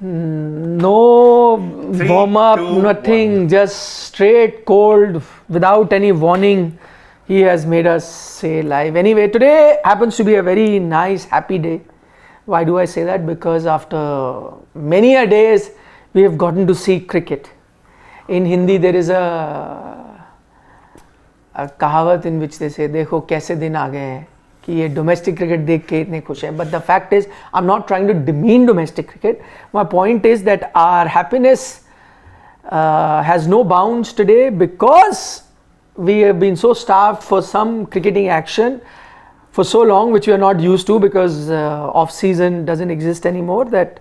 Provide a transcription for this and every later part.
No warm up, nothing, just straight cold without any warning. He has made us say live. Anyway, today happens to be a very nice, happy day. Why do I say that? Because after many a days, we have gotten to see cricket. In Hindi, there is a कहावत in which they say, देखो कैसे दिन आ गए हैं कि ये domestic cricket देख के इतने खुश हैं. But the fact is, I'm not trying to demean domestic cricket. My point is that our happiness has no bounds today because we have been so starved for some cricketing action for so long, which we are not used to because off-season doesn't exist anymore, that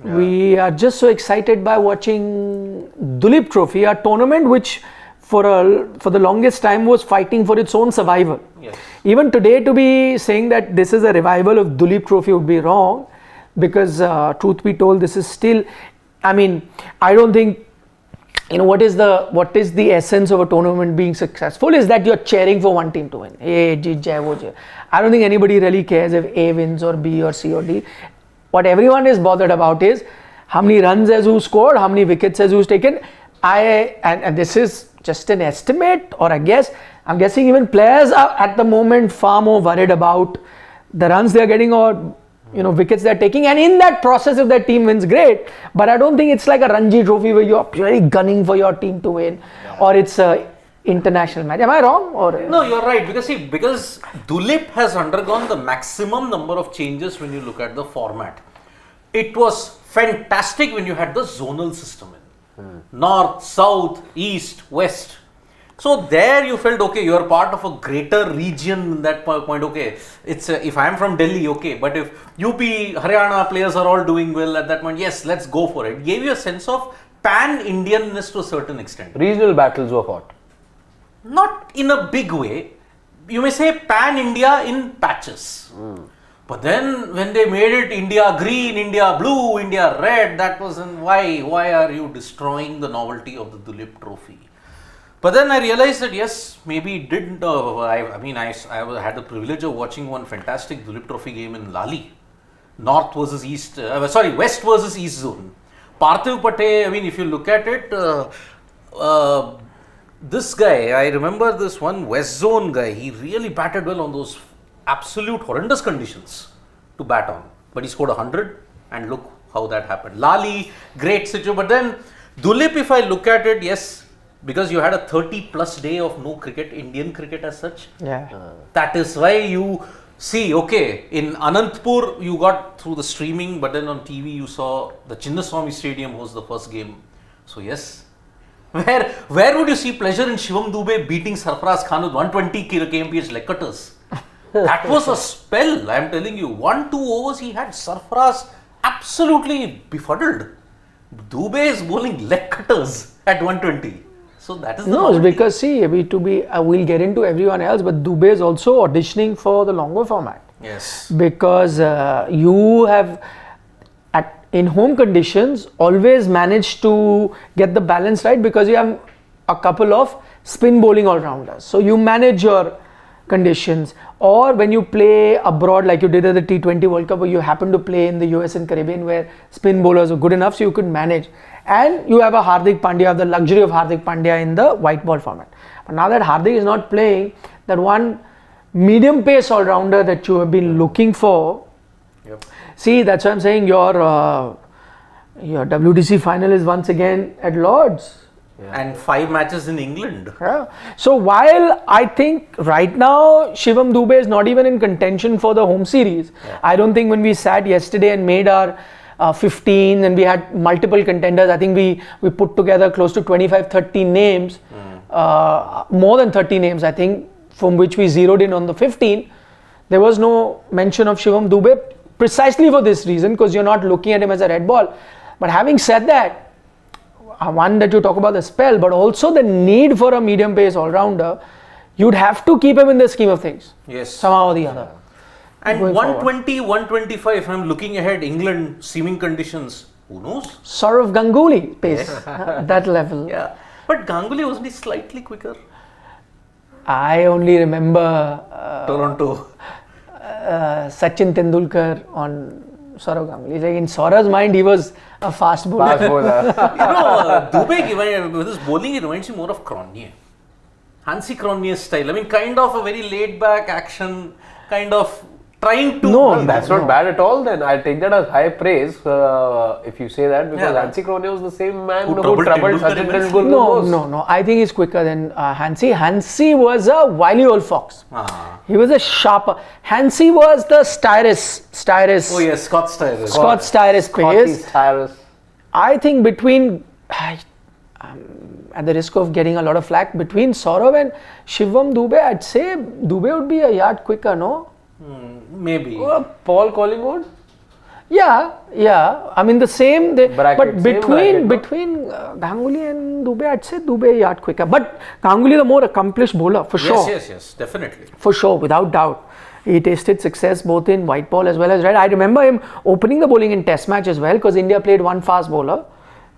we are just so excited by watching Duleep Trophy, a tournament which for the longest time was fighting for its own survival. Yes. Even today, to be saying that this is a revival of Duleep Trophy would be wrong, because truth be told, this is still, I mean, I don't think, what is the essence of a tournament being successful is that you're cheering for one team to win. Hey, jeet jai, wo jai. I don't think anybody really cares if A wins or B or C or D. What everyone is bothered about is how many runs has who scored, how many wickets has who's taken. And this is just an estimate or a guess. I'm guessing even players are at the moment far more worried about the runs they're getting or wickets they're taking, and in that process if their team wins, great. But I don't think it's like a Ranji Trophy where you're purely gunning for your team to win, or it's a international match. Am I wrong? Or no, you're right, because Duleep has undergone the maximum number of changes when you look at the format. It was fantastic when you had the zonal system in north, south, east, west. So there you felt okay, you are part of a greater region in that point. Okay, it's if I am from Delhi, okay, but if UP, Haryana players are all doing well at that point, yes, let's go for it. It gave you a sense of pan-Indianness to a certain extent. Regional battles were fought. Not in a big way. You may say pan-India in patches. But then when they made it India green, India blue, India red, that wasn't why. Why are you destroying the novelty of the Duleep Trophy? But then I realized that yes, maybe it didn't. I had the privilege of watching one fantastic Duleep Trophy game in Lali, West versus East zone. Parthiv Pate, if you look at it, this guy, I remember this one West zone guy, he really batted well on those absolute horrendous conditions to bat on. But he scored 100 and look how that happened. Lali, great situation. But then Duleep, if I look at it, yes, because you had a 30+ day of no cricket, Indian cricket as such. That is why you see, okay, in Anantapur you got through the streaming, but then on TV you saw the Chinnaswamy Stadium was the first game. So yes, where would you see pleasure in Shivam Dube beating Sarfaraz Khan with 120 kmph leg cutters? That was a spell, I am telling you. 1-2 overs he had Sarfaraz absolutely befuddled. Dube is bowling leg cutters at 120. So that is the no, because see, we'll get into everyone else, but Dube is also auditioning for the longer format. Yes. Because you have, in home conditions, always managed to get the balance right because you have a couple of spin bowling all-rounders. So you manage your conditions. Or when you play abroad, like you did at the T20 World Cup, or you happen to play in the US and Caribbean where spin bowlers are good enough so you could manage. And you have a Hardik Pandya, the luxury of Hardik Pandya in the white ball format. But now that Hardik is not playing, that one medium pace all-rounder that you have been looking for, see, that's why I'm saying your WTC final is once again at Lord's. And 5 matches in England. So while I think right now Shivam Dube is not even in contention for the home series, I don't think when we sat yesterday and made our 15 and we had multiple contenders, I think we put together close to 25-30 names, more than 30 names I think, from which we zeroed in on the 15. There was no mention of Shivam Dube precisely for this reason, because you're not looking at him as a red ball. But having said that, one that you talk about the spell, but also the need for a medium pace all-rounder, you'd have to keep him in the scheme of things. Yes. Somehow or the other. And 120, 125, if I'm looking ahead, England, seeming conditions, who knows? Saurav Ganguly pace, that level. Yeah. But Ganguly wasn't he slightly quicker? I only remember Toronto. Sachin Tendulkar on Saurav Ganguly. Like in Saurav's mind, he was a fast bowler. Fast bowler. Dube, with his bowling, he reminds me more of Cronje. Hansi Cronje style. I mean, kind of a very laid back action, kind of trying to. No, That's not bad at all then. I take that as high praise if you say that, because Yeah. Hansi Cronje was the same man Who who troubled troubled Tendulkar Sachin immensely. Tendulkar No, most. no. I think he's quicker than Hansi. Hansi was a wily old fox. He was a sharper. Hansi was the Styrus. Oh yes, Scott Styrus. Scott Styrus Scotty pace. Styrus. I think between, at the risk of getting a lot of flack, between Saurav and Shivam Dube, I'd say Dube would be a yard quicker, no? Maybe. Paul Collingwood? Yeah. I mean the same. Bracket, But same between bracket, Ganguly and Dube, I'd say Dube a yard quicker. But Ganguly the more accomplished bowler for sure. Yes, definitely. For sure, without doubt. He tasted success both in white ball as well as red. I remember him opening the bowling in Test match as well, because India played one fast bowler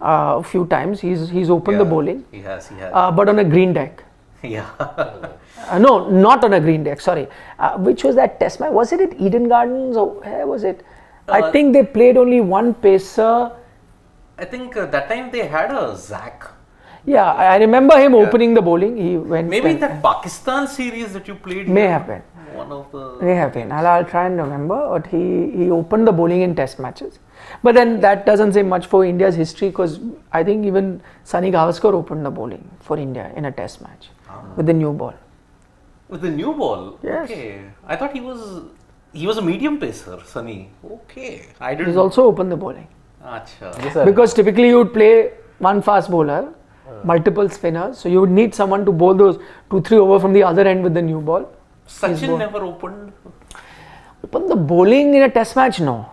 a few times. He's opened the bowling. He has. But on a green deck. Yeah. No, not on a green deck. Sorry. Which was that Test match? Was it at Eden Gardens or where was it? I think they played only one pacer. I think that time they had a Zach. Yeah, I remember him opening the bowling. He went. Maybe in that Pakistan series that you played. May here, have been. One of the. May have been. I'll try and remember. But he opened the bowling in Test matches. But then that doesn't say much for India's history, because I think even Sunny Gavaskar opened the bowling for India in a Test match with the new ball. With the new ball. Yes. Okay. I thought he was a medium pacer, Sunny. Okay. I didn't. He's also opened the bowling. Acha. Because typically you would play one fast bowler, multiple spinners, so you would need someone to bowl those 2-3 over from the other end with the new ball. Sachin never opened. Open the bowling in a Test match? No,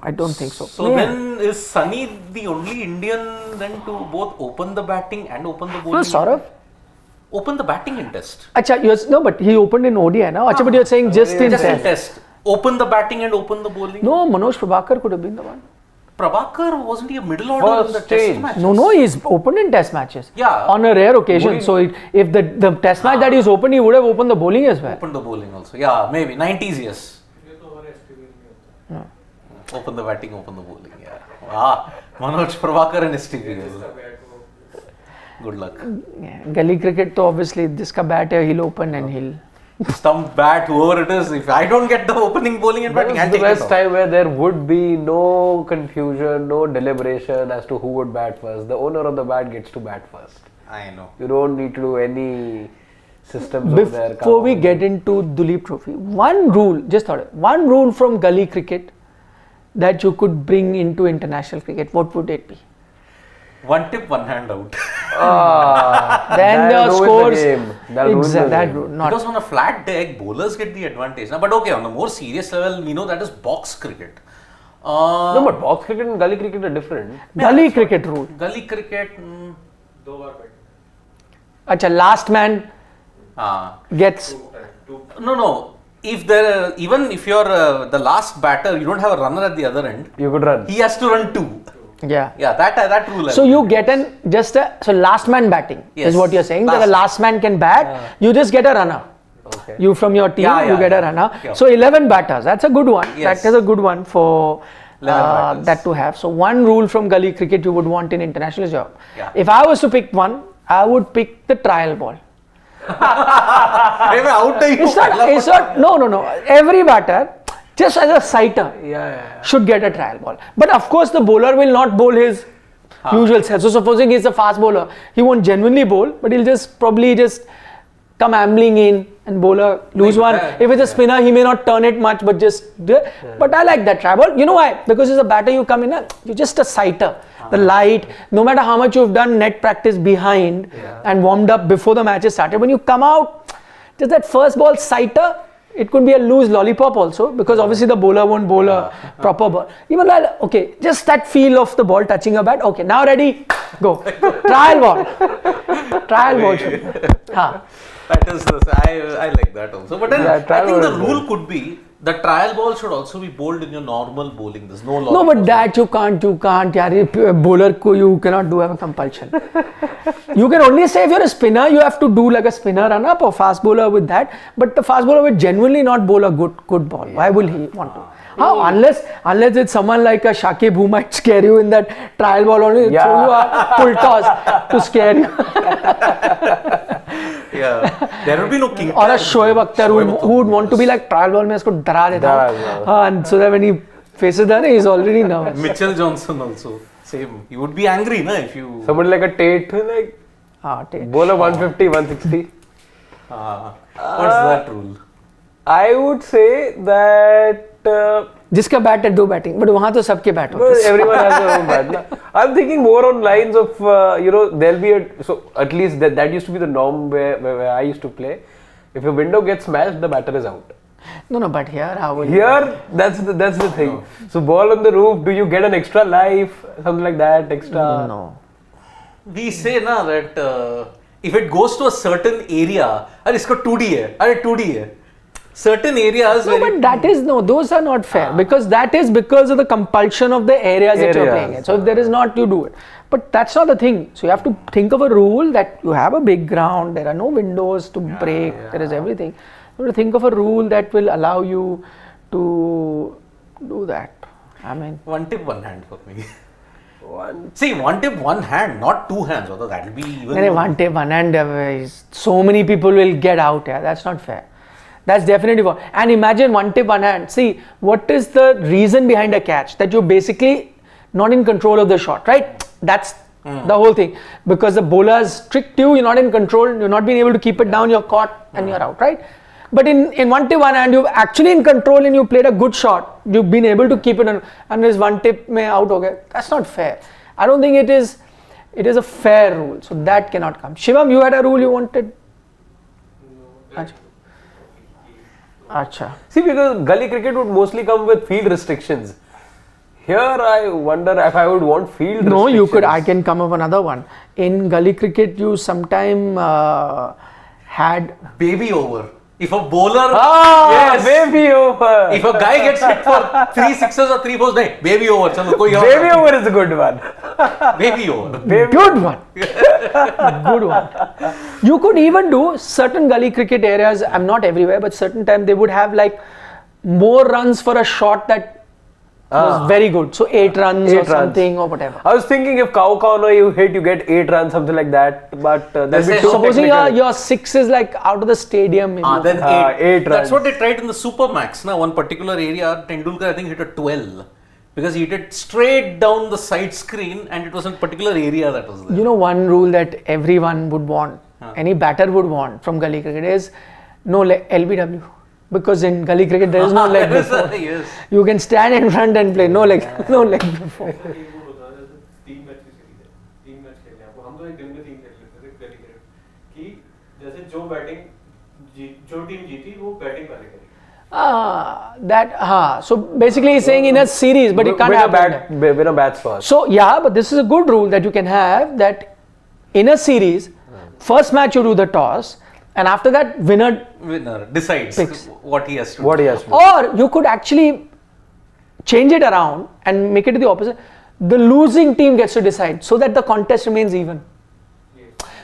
I don't think so. So then is Sunny the only Indian then to both open the batting and open the bowling? No, Saurav. Open the batting in Test. Acha, no, but he opened in ODI now. Acha, but you're saying just in Test. Open the batting and open the bowling. No, Manoj Prabhakar could have been the one. Prabhakar, wasn't he a middle order in the Test match? No, he's opened in Test matches. Yeah. On a rare occasion. So if the Test match that he's opened, he would have opened the bowling as well. Opened the bowling also. Yeah, maybe 90s, yes. Open the batting, open the bowling. Yeah. Manoj Prabhakar and STPL. Good luck. Yeah. Gully cricket, to obviously, jiska bat hai, he'll open and he'll. Stump bat, whoever it is. If I don't get the opening, bowling and batting, I'll That was take the it best off. time where there would be no confusion, no deliberation as to who would bat first. The owner of the bat gets to bat first. I know. You don't need to do any systems over there. Before we get into Duleep Trophy, one rule from Gully cricket that you could bring into international cricket, what would it be? One tip, one hand out. Then the scores. Because on a flat deck, bowlers get the advantage. But okay, on a more serious level, we know that is box cricket. No, but box cricket and gully cricket are different. Gully cricket rule. Gully cricket. Acha, last man gets. No. Even if you're the last batter, you don't have a runner at the other end. You could run. He has to run 2. Yeah. That rule. So you get so last man batting is what you're saying. That the last man can bat. You just get a runner. Okay. You from your team, you get a runner. Yeah. So 11 batters. That's a good one. Yes. That is a good one for 11 that to have. So one rule from Gully cricket you would want in international job. Yeah. If I was to pick one, I would pick the trial ball. It's not. No. Every batter, just as a sighter, should get a trial ball. But of course, the bowler will not bowl his usual set. So supposing he's a fast bowler, he won't genuinely bowl, but he'll probably come ambling in and bowler lose one. If it's a spinner, he may not turn it much, but just do it. But I like that trial ball. You know why? Because as a batter, you come in, you're just a sighter. The light, no matter how much you've done net practice behind and warmed up before the match is started, when you come out, just that first ball sighter, it could be a loose lollipop also, because obviously the bowler won't bowl a proper ball. Even like, okay, just that feel of the ball touching a bat. Okay, now ready, go. Trial ball. Trial ball. That is, I like that also. But then I think the rule could be, The trial ball should also be bowled in your normal bowling. There's no law. No, but that you can't. यार bowler को you cannot do have a compulsion. You can only say if you're a spinner, you have to do like a spinner run up or fast bowler with that. But the fast bowler will genuinely not bowl a good ball. Why will he want to? Unless it's someone like a Shakib who might scare you in that trial ball only, throw you a full toss to scare you. Yeah, there will be no king. Or a Shoaib Akhtar who would want to be like trial ball में इसको डरा देता हूँ. And so that when he faces that, he's already nervous. Mitchell Johnson also same. You would be angry, na, if you. Somebody like a Tate, Tate. bowler 150, 160. What's that rule? I would say that. जिसका bat है दो batting but वहाँ तो सबके bat होते हैं. Everyone has their own bat. Na? I'm thinking more on lines of there'll be so at least that used to be the norm where I used to play. If a window gets smashed, the batter is out. No, but here how will that's the thing. No. So ball on the roof, do you get an extra life, something like that, extra? No. We say na that if it goes to a certain area, अरे इसको 2D है, अरे 2D है. Certain areas. No, but those are not fair because that is because of the compulsion of the areas that you're playing in. So if there is not, you do it. But that's not the thing. So you have to think of a rule that you have a big ground, there are no windows to break, there is everything. You have to think of a rule that will allow you to do that. I mean, one tip, one hand for me. One tip, one hand, not two hands. Although that will be even. One tip, one hand. So many people will get out. Yeah, that's not fair. That's definitely wrong. And imagine one tip, one hand. See, what is the reason behind a catch? That you're basically not in control of the shot, right? That's the whole thing. Because the bowlers tricked you, you're not in control, you're not being able to keep it down, you're caught and you're out, right? But in one tip, one hand, you're actually in control and you played a good shot. You've been able to keep it on, and there's one tip mein out ho gaya. That's not fair. I don't think it is a fair rule. So that cannot come. Shivam, you had a rule you wanted? No. Achha. See, because gully cricket would mostly come with field restrictions. Here, I wonder if I would want field restrictions. No, you could. I can come up another one. In gully cricket, you sometime had baby over. If a bowler, baby over. If a guy gets hit for 3 sixes or 3 fours, nahi, baby over. Chalo, koi baby over is a good one. Baby over. Good one. Good one. You could even do certain gully cricket areas. I'm not everywhere, but certain time they would have like more runs for a shot that was very good. So 8 runs or something or whatever. I was thinking if cow corner you hit, you get 8 runs, something like that. But supposing your 6 is like out of the stadium. Then 8 runs. That's what they tried in the Supermax. Na one particular area, Tendulkar I think hit a 12 because he hit it straight down the side screen, and it was in a particular area that was there. You know, one rule that everyone would want, any batter would want from gully cricket is no LBW. Because in gully cricket there is no leg before. Yes. You can stand in front and play. No leg before. So basically he's saying in a series, but it can't happen. Winner bats first. So but this is a good rule that you can have, that in a series, first match you do the toss, and after that, winner decides what he has to do. Or you could actually change it around and make it the opposite. The losing team gets to decide so that the contest remains even.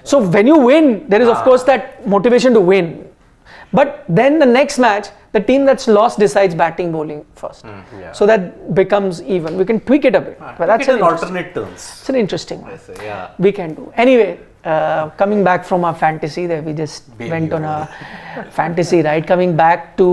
So when you win, there is of course that motivation to win. But then the next match, the team that's lost decides batting, bowling first. So that becomes even. We can tweak it a bit. But that's an alternate turns. It's an interesting one. We can do. Anyway. Coming back from our fantasy, that we just went on a fantasy ride. Coming back to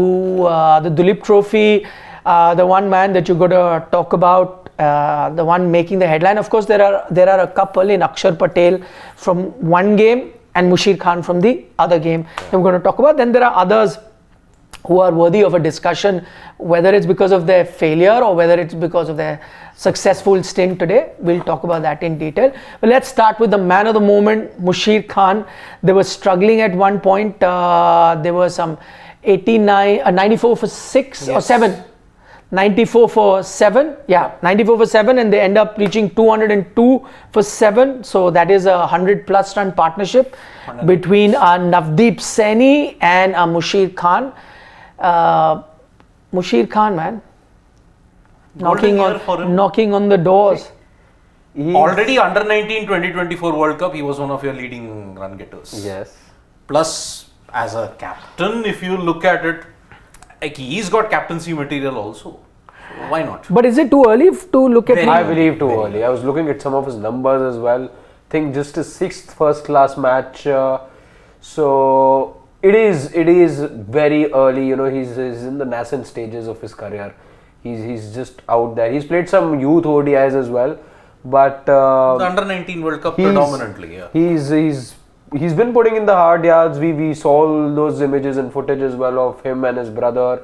the Duleep Trophy, the one man that you got to talk about, the one making the headline. Of course, there are a couple in Axar Patel from one game and Musheer Khan from the other game. That we're going to talk about. Then there are others who are worthy of a discussion, whether it's because of their failure or whether it's because of their successful stint today. We'll talk about that in detail. But let's start with the man of the moment, Musheer Khan. They were struggling at one point. There were some 94 for 6 or 7. 94 for 7. Yeah, 94 for 7, and they end up reaching 202 for 7. So that is a 100+ run partnership between Navdeep Saini and Musheer Khan. Musheer Khan, man. Golden year for him. Knocking on the doors. Already under 19 2024 World Cup, he was one of your leading run getters. Yes. Plus, as a captain, if you look at it, like he's got captaincy material also. So why not? But is it too early to look at him? I believe too early. I was looking at some of his numbers as well. I think just his 6th first class match. So it is very early. You know, he's in the nascent stages of his career. He's just out there. He's played some youth ODIs as well, but The under 19 World Cup predominantly. Yeah. He's been putting in the hard yards. We saw all those images and footage as well of him and his brother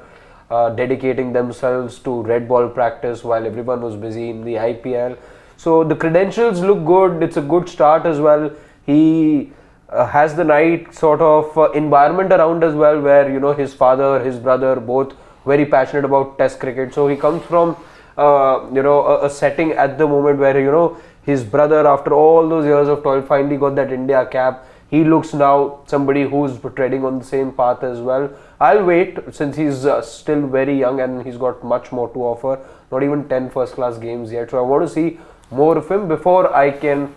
dedicating themselves to red ball practice while everyone was busy in the IPL. So the credentials look good. It's a good start as well. He has the right sort of environment around as well, where you know his father, his brother, both very passionate about Test cricket. So he comes from a setting at the moment where you know his brother, after all those years of toil, finally got that India cap. He looks now somebody who's treading on the same path as well. I'll wait, since he's still very young and he's got much more to offer. Not even 10 first class games yet. So I want to see more of him before I can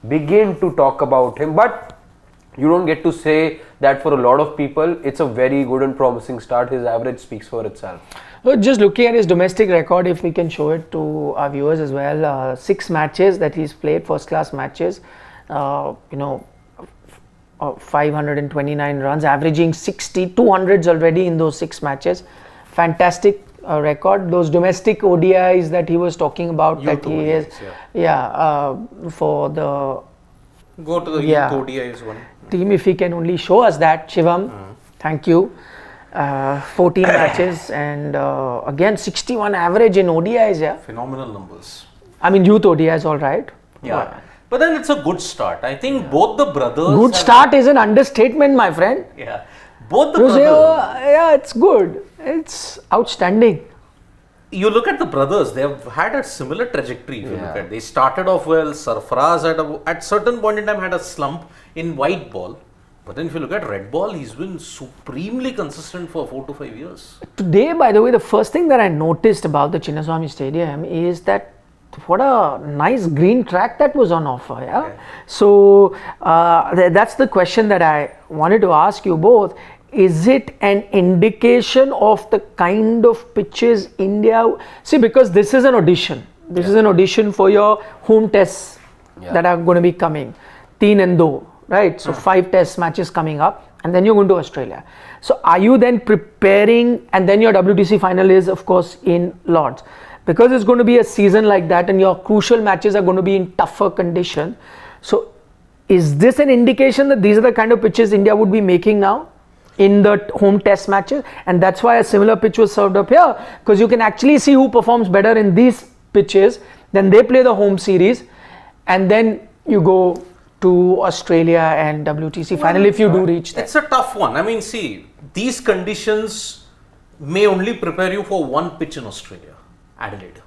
begin to talk about him. But you don't get to say that for a lot of people. It's a very good and promising start. His average speaks for itself. Well, just looking at his domestic record, if we can show it to our viewers as well, 6 matches that he's played, first class matches, 529 runs, averaging 200s already in those 6 matches. Fantastic record. Those domestic ODIs that he was talking about, Youth that he is, for the Go to the youth ODIs one. team, if he can only show us that, Shivam, thank you. 14 matches and again 61 average in ODIs, yeah. Phenomenal numbers. I mean, youth ODIs, all right. Yeah. But then it's a good start. I think both the brothers. Good start is an understatement, my friend. Yeah. Both the You say, brothers. oh, yeah, it's good. It's outstanding. You look at the brothers, they have had a similar trajectory. If you look at, they started off well. Sarfaraz at certain point in time had a slump in white ball, but then if you look at red ball, he's been supremely consistent for 4 to 5 years. Today, by the way, the first thing that I noticed about the Chinnaswamy Stadium is that what a nice green track that was on offer. Yeah. So that's the question that I wanted to ask you both. Is it an indication of the kind of pitches India... See, because this is an audition. This is an audition for your home tests that are going to be coming. 3 and 2, right? So 5 test matches coming up, and then you're going to Australia. So are you then preparing, and then your WTC final is, of course, in Lords. Because it's going to be a season like that, and your crucial matches are going to be in tougher condition. So is this an indication that these are the kind of pitches India would be making now in the home test matches? And that's why a similar pitch was served up here, because you can actually see who performs better in these pitches. Then they play the home series, and then you go to Australia and WTC final if you do reach that. It's a tough one. I mean, see, these conditions may only prepare you for one pitch in Australia, Adelaide.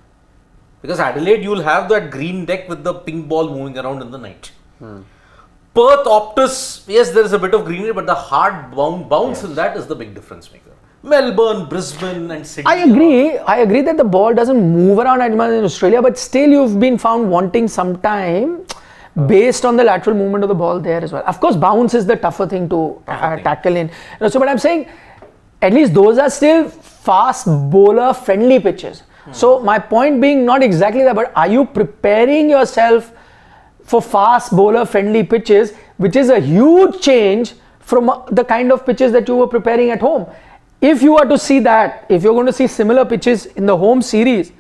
Because Adelaide, you'll have that green deck with the pink ball moving around in the night. Perth, Optus, yes, there is a bit of greenery, but the hard bounce in that is the big difference maker. Melbourne, Brisbane and Sydney. I agree that the ball doesn't move around as much in Australia, but still you've been found wanting some time based on the lateral movement of the ball there as well. Of course, bounce is the tougher thing to tackle in. So, but I'm saying, at least those are still fast bowler friendly pitches. So my point being not exactly that, but are you preparing yourself for fast bowler friendly pitches, which is a huge change from the kind of pitches that you were preparing at home? If you are to see that, if you're going to see similar pitches in the home series,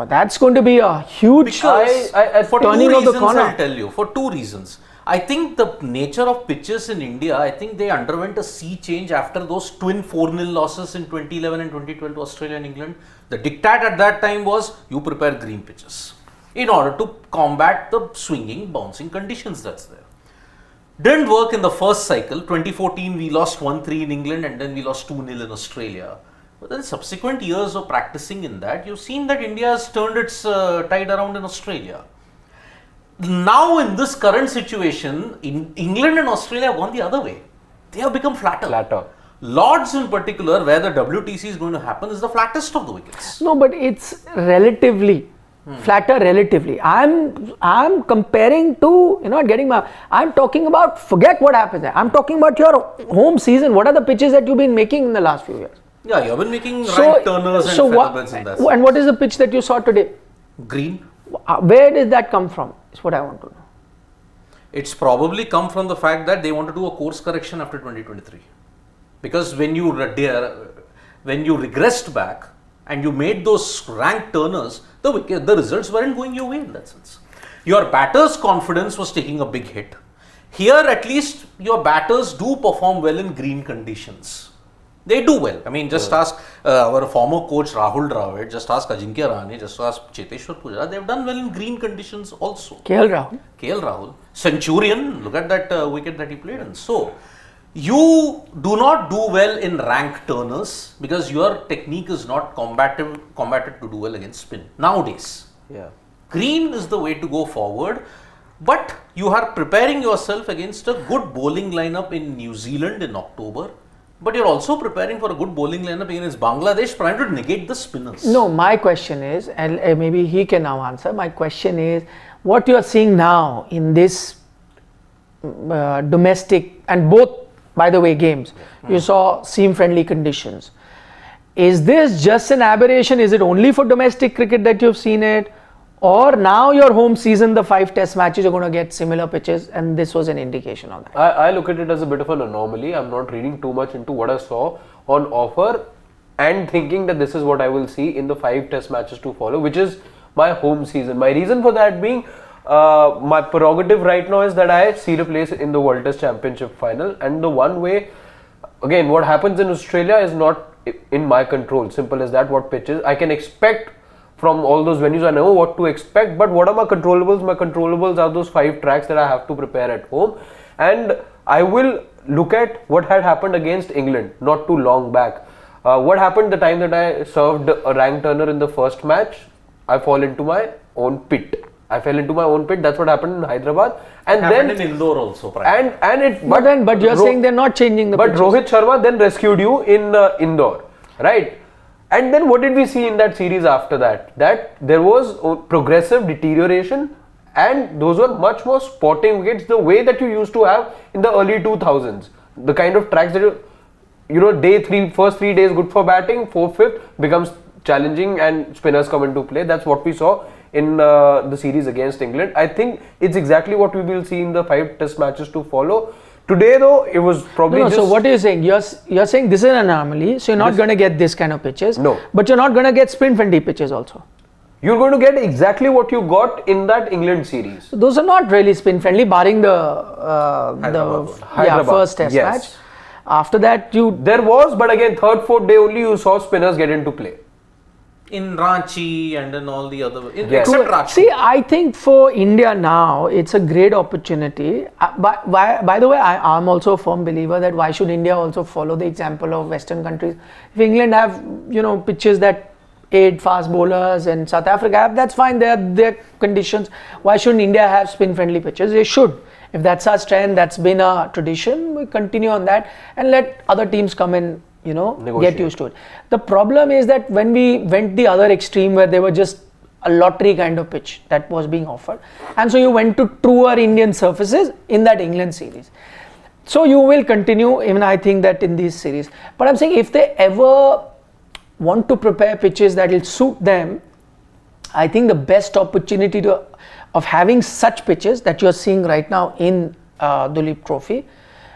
that's going to be a huge turning of the corner. I'll tell you, for 2 reasons. I think the nature of pitches in India, I think they underwent a sea change after those twin 4-0 losses in 2011 and 2012 to Australia and England. The diktat at that time was you prepare green pitches in order to combat the swinging, bouncing conditions that's there. Didn't work in the first cycle. 2014 we lost 1-3 in England and then we lost 2-0 in Australia. But then subsequent years of practicing in that, you've seen that India has turned its tide around in Australia. Now in this current situation, England and Australia have gone the other way. They have become flatter. Lords in particular, where the WTC is going to happen, is the flattest of the wickets. No, but it's relatively flatter relatively. I'm comparing to, you're not getting my, I'm talking about, forget what happens there. I'm talking about your home season. What are the pitches that you've been making in the last few years? Yeah, you've been making right turners and featherbeds in that. And what is the pitch that you saw today? Green. Where did that come from? Is what I want to know. It's probably come from the fact that they want to do a course correction after 2023. Because when you regressed back and you made those rank turners, the results weren't going your way in that sense. Your batter's confidence was taking a big hit. Here, at least, your batters do perform well in green conditions. They do well. I mean, just ask our former coach Rahul Dravid, just ask Ajinkya Rahane, just ask Cheteshwar Pujara. They've done well in green conditions also. KL Rahul. Centurion, look at that wicket that he played in. So, you do not do well in rank turners because your technique is not combated to do well against spin nowadays. Yeah. Green is the way to go forward, but you are preparing yourself against a good bowling lineup in New Zealand in October. But you're also preparing for a good bowling lineup against Bangladesh, trying to negate the spinners. No, my question is, and maybe he can now answer. My question is, what you are seeing now in this domestic and both, by the way, games, you saw seam-friendly conditions. Is this just an aberration? Is it only for domestic cricket that you've seen it? Or now your home season, the 5 test matches are going to get similar pitches, and this was an indication of that? I look at it as a bit of an anomaly. I'm not reading too much into what I saw on offer and thinking that this is what I will see in the 5 test matches to follow, which is my home season. My reason for that being, my prerogative right now is that I see a place in the World Test Championship final, and the one way, again, what happens in Australia is not in my control. Simple as that. What pitches I can expect from all those venues, I know what to expect, but what are my controllables? My controllables are those 5 tracks that I have to prepare at home, and I will look at what had happened against England not too long back. What happened the time that I served a rank turner in the first match? I fall into my own pit. That's what happened in Hyderabad, and happened then in Indore also. But you're saying they're not changing the pitches. But Rohit Sharma then rescued you in Indore, right? And then what did we see in that series after that? That there was progressive deterioration, and those were much more spotting wickets, the way that you used to have in the early 2000s. The kind of tracks that day 3, first 3 days good for batting, 4th, 5th becomes challenging and spinners come into play. That's what we saw in the series against England. I think it's exactly what we will see in the 5 test matches to follow. Today though, it was probably So what are you saying? You're saying this is an anomaly, so you're not going to get this kind of pitches. No. But you're not going to get spin-friendly pitches also. You're going to get exactly what you got in that England series. So those are not really spin-friendly, barring the Hyderabad. first test match. After that, there was, but again, 3rd, 4th day only you saw spinners get into play. In Ranchi and in all the other, Yes. except Ranchi. See, I think for India now, it's a great opportunity. By the way, I'm also a firm believer that why should India also follow the example of Western countries? If England have, pitches that aid fast bowlers and South Africa have, that's fine. Their conditions. Why shouldn't India have spin-friendly pitches? They should. If that's our strength, that's been a tradition, we continue on that and let other teams come in. Get used to it. The problem is that when we went the other extreme where they were just a lottery kind of pitch that was being offered, and so you went to truer Indian surfaces in that England series. So you will continue, even I think that in these series. But I'm saying if they ever want to prepare pitches that will suit them, I think the best opportunity of having such pitches that you're seeing right now in Duleep Trophy,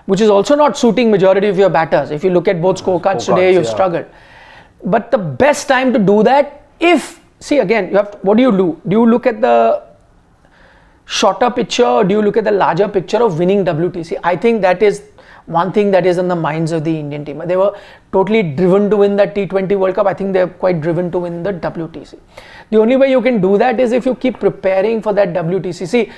which is also not suiting majority of your batters. If you look at both scorecards today, you've struggled. But the best time to do that, what do you do? Do you look at the shorter picture or do you look at the larger picture of winning WTC? I think that is one thing that is in the minds of the Indian team. They were totally driven to win that T20 World Cup. I think they're quite driven to win the WTC. The only way you can do that is if you keep preparing for that WTC. See,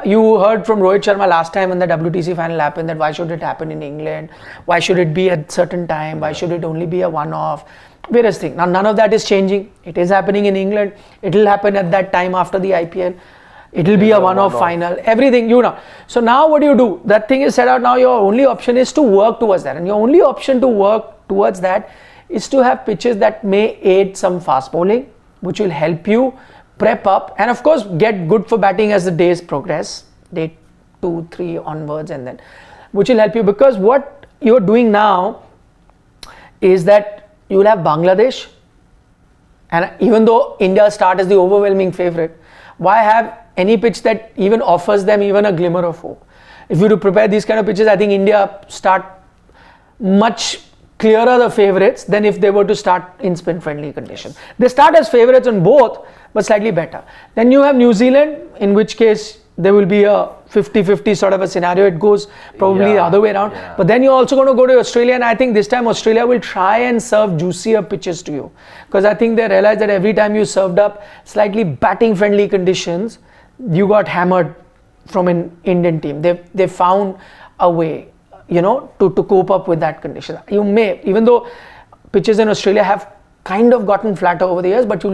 you heard from Rohit Sharma last time when the WTC final happened that why should it happen in England? Why should it be at certain time? Why should it only be a one-off? Various things. Now, none of that is changing. It is happening in England. It will happen at that time after the IPL. It'll be a one-off final, everything, you know. So now what do you do? That thing is set out. Now your only option is to work towards that. And your only option to work towards that is to have pitches that may aid some fast bowling, which will help you prep up. And of course, get good for batting as the days progress, day 2, 3 onwards, and then, which will help you. Because what you're doing now is that you will have Bangladesh. And even though India start as the overwhelming favourite, why have any pitch that even offers them even a glimmer of hope? If you do prepare these kind of pitches, I think India start much clearer the favourites than if they were to start in spin friendly conditions. Yes. They start as favourites on both, but slightly better. Then you have New Zealand, in which case there will be a 50-50 sort of a scenario. It goes probably the other way around. Yeah. But then you're also going to go to Australia, and I think this time Australia will try and serve juicier pitches to you. Because I think they realize that every time you served up slightly batting friendly conditions, you got hammered from an Indian team. They found a way, you know, to cope up with that condition. You may, even though pitches in Australia have kind of gotten flatter over the years, but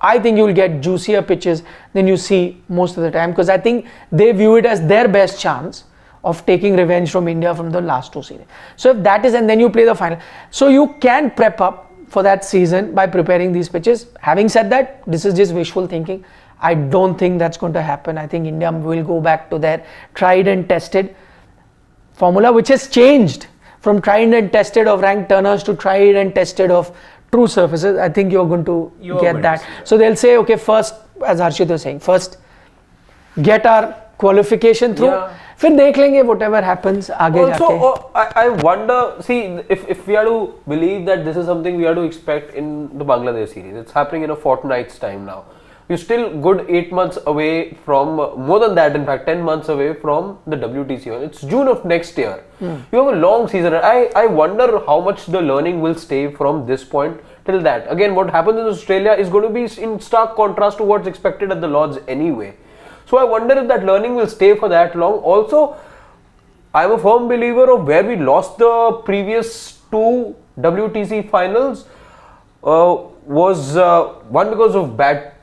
I think you'll get juicier pitches than you see most of the time, because I think they view it as their best chance of taking revenge from India from the last 2 series. So if that is, and then you play the final. So you can prep up for that season by preparing these pitches. Having said that, this is just wishful thinking. I don't think that's going to happen. I think India will go back to their tried and tested formula, which has changed from tried and tested of rank turners to tried and tested of true surfaces. I think you're going to get that. So they'll say, okay, first, as Harshit was saying, first get our qualification through. फिर देख लेंगे whatever happens आगे जाके. Also, I wonder, see, if we are to believe that this is something we are to expect in the Bangladesh series, it's happening in a fortnight's time now. You're still good 8 months away from, more than that, in fact, 10 months away from the WTC. It's June of next year. You have a long season. I wonder how much the learning will stay from this point till that. Again, what happens in Australia is going to be in stark contrast to what's expected at the Lords anyway. So I wonder if that learning will stay for that long. Also, I'm a firm believer of where we lost the previous 2 WTC finals was one because of bad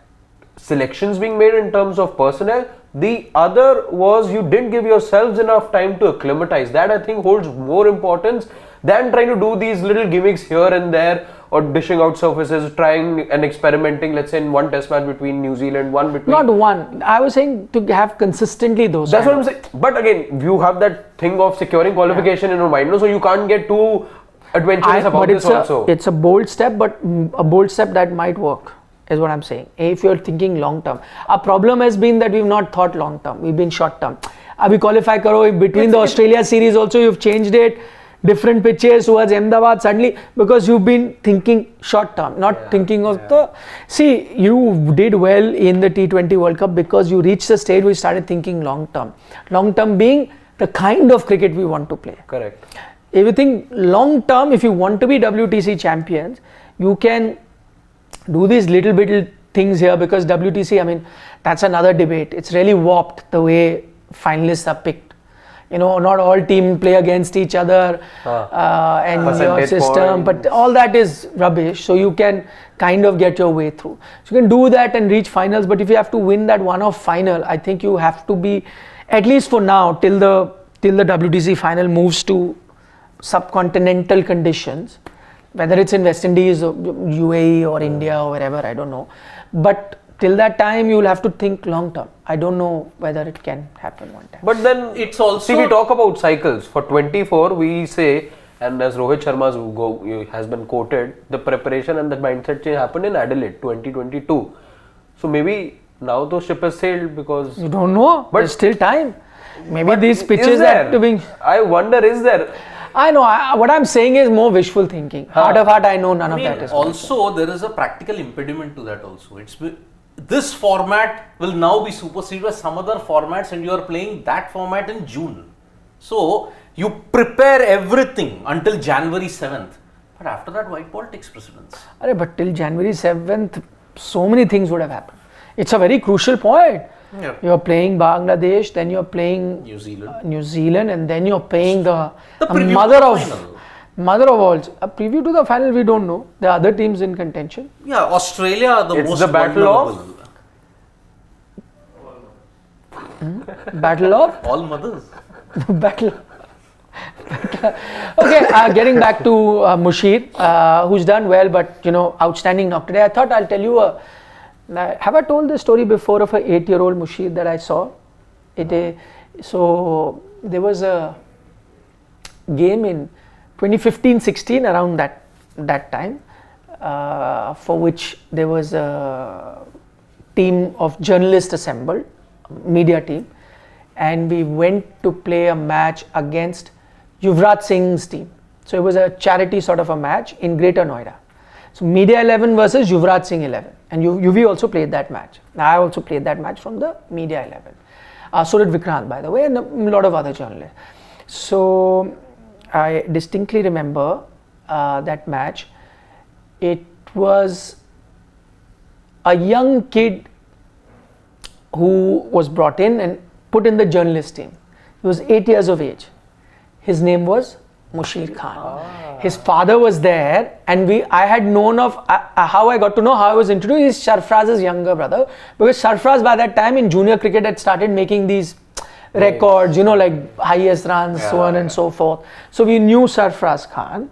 selections being made in terms of personnel. The other was you didn't give yourselves enough time to acclimatize. That I think holds more importance than trying to do these little gimmicks here and there or dishing out surfaces, trying and experimenting, let's say in one test match between New Zealand, one between... Not one. I was saying to have consistently those. That's what I'm saying. But again, you have that thing of securing qualification in your mind, no? So you can't get too adventurous about this also. It's a bold step, but a bold step that might work, is what I'm saying. If you're thinking long term. Our problem has been that we've not thought long term. We've been short term. Abhi qualify karo, between the Australia series also you've changed it. Different pitches towards Ahmedabad suddenly, because you've been thinking short term, not thinking of the... See, you did well in the T20 World Cup because you reached the stage where you started thinking long term. Long term being the kind of cricket we want to play. Correct. If you think long term, if you want to be WTC champions, you can do these little bit things here, because WTC, I mean, that's another debate. It's really warped the way finalists are picked. You know, not all teams play against each other and your system, but all that is rubbish. So you can kind of get your way through. So you can do that and reach finals, but if you have to win that one-off final, I think you have to be, at least for now, till the WTC final moves to subcontinental conditions, whether it's in West Indies or UAE or India or wherever, I don't know. But till that time, you will have to think long term. I don't know whether it can happen one time. But then, it's also... See, we talk about cycles. For 24, we say, and as Rohit Sharma has been quoted, the preparation and the mindset change happened in Adelaide, 2022. So maybe now the ship has sailed because... You don't know, but there's still time. Maybe these pitches are being... I wonder, is there... I know, what I'm saying is more wishful thinking. Heart of heart, I know none of that is also, there is a practical impediment to that also. This format will now be superseded by some other formats, and you are playing that format in June. So, you prepare everything until January 7th. But after that, white ball takes precedence. But till January 7th, so many things would have happened. It's a very crucial point. Yeah. You're playing Bangladesh, then you're playing New Zealand, and then you're playing the mother of all. A preview to the final, we don't know. There are other teams in contention. Yeah, Australia are the it's most the battle vulnerable. Battle of All mothers. battle. Okay, getting back to Musheer, who's done well, but outstanding knock today. I thought I'll tell you have I told the story before of a 8-year-old Musheer that I saw? So there was a game in 2015-16 around that time, for which there was a team of journalists assembled, media team, and we went to play a match against Yuvraj Singh's team. So it was a charity sort of a match in Greater Noida. So Media 11 versus Yuvraj Singh 11, and UV also played that match. I also played that match from the Media 11. So did Vikrant, by the way, and a lot of other journalists. So I distinctly remember that match. It was a young kid who was brought in and put in the journalist team. He was 8 years of age. His name was Musheer Khan. His father was there, and I had known of how I got to know how I was introduced. He's Sarfraz's younger brother, because Sarfraz by that time in junior cricket had started making these records, like highest runs, so on and so forth. So we knew Sarfraz Khan.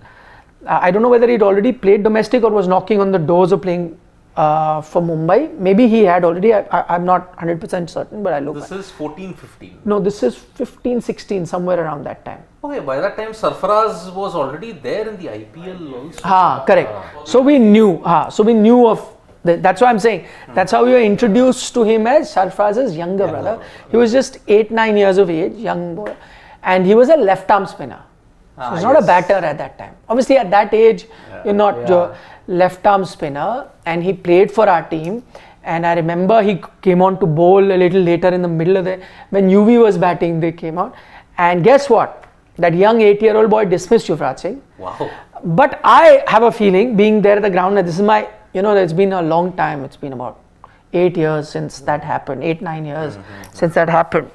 I don't know whether he'd already played domestic or was knocking on the doors of playing for Mumbai. Maybe he had already. I'm not 100% certain, but I look. This is 14-15. No, this is 15-16, somewhere around that time. Okay, by that time Sarfaraz was already there in the IPL also. Correct. So we knew. Of. That's why I'm saying. That's how we were introduced to him as Sarfraz's younger brother. He was just 8-9 years of age, young boy, and he was a left-arm spinner. So he's not a batter at that time. Obviously, at that age, you're not a left-arm spinner, and he played for our team. And I remember he came on to bowl a little later in the middle of when UV was batting, they came out. And guess what? That young 8-year-old boy dismissed Yuvraj Singh. Wow. But I have a feeling, being there at the ground, this is my, it's been a long time. It's been about 8 years since that happened, 8-9 years since that happened.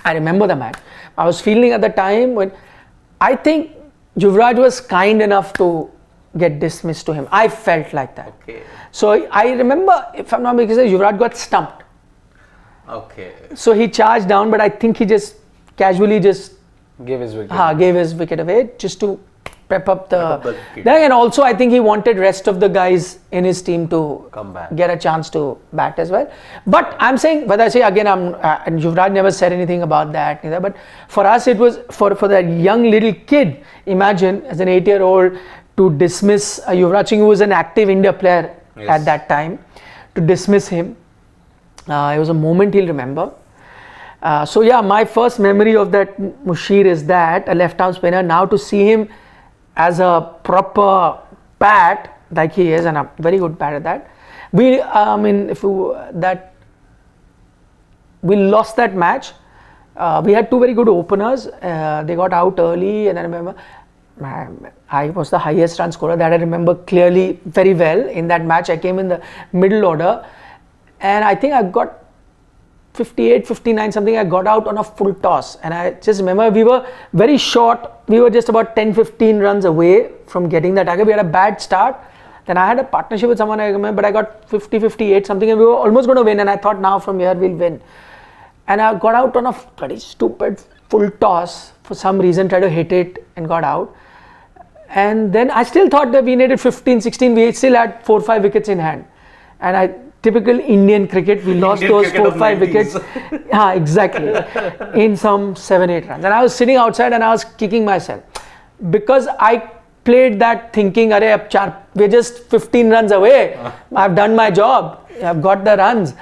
I remember the match. I was feeling at the time when I think Yuvraj was kind enough to get dismissed to him. I felt like that. Okay. So I remember, if I'm not mistaken, Yuvraj got stumped. Okay. So he charged down, but I think he just casually gave his wicket. Gave his wicket away just to pep up the and also I think he wanted rest of the guys in his team to come back, get a chance to bat as well. But I'm saying, but I say again, and Yuvraj never said anything about that neither. But for us, it was for that young little kid. Imagine as an 8-year-old to dismiss Yuvraj Singh, who was an active India player at that time, to dismiss him. It was a moment he'll remember. So yeah, my first memory of that Musheer is that a left-arm spinner. Now to see him as a proper bat like he is, and a very good bat at that. We lost that match. We had two very good openers. They got out early, and I remember I was the highest run scorer. That I remember clearly very well. In that match, I came in the middle order, and I think I got 58, 59 something. I got out on a full toss, and I just remember we were very short. We were just about 10-15 runs away from getting the target. We had a bad start. Then I had a partnership with someone, I remember, but I got 50, 58 something, and we were almost going to win. And I thought, now from here we'll win. And I got out on a pretty stupid full toss for some reason, tried to hit it and got out. And then I still thought that we needed 15, 16. We still had 4-5 wickets in hand. And typical Indian cricket, we lost those 4-5 wickets. Exactly. In some 7-8 runs. And I was sitting outside and I was kicking myself. Because I played that thinking, we're just 15 runs away. I've done my job. I've got the runs.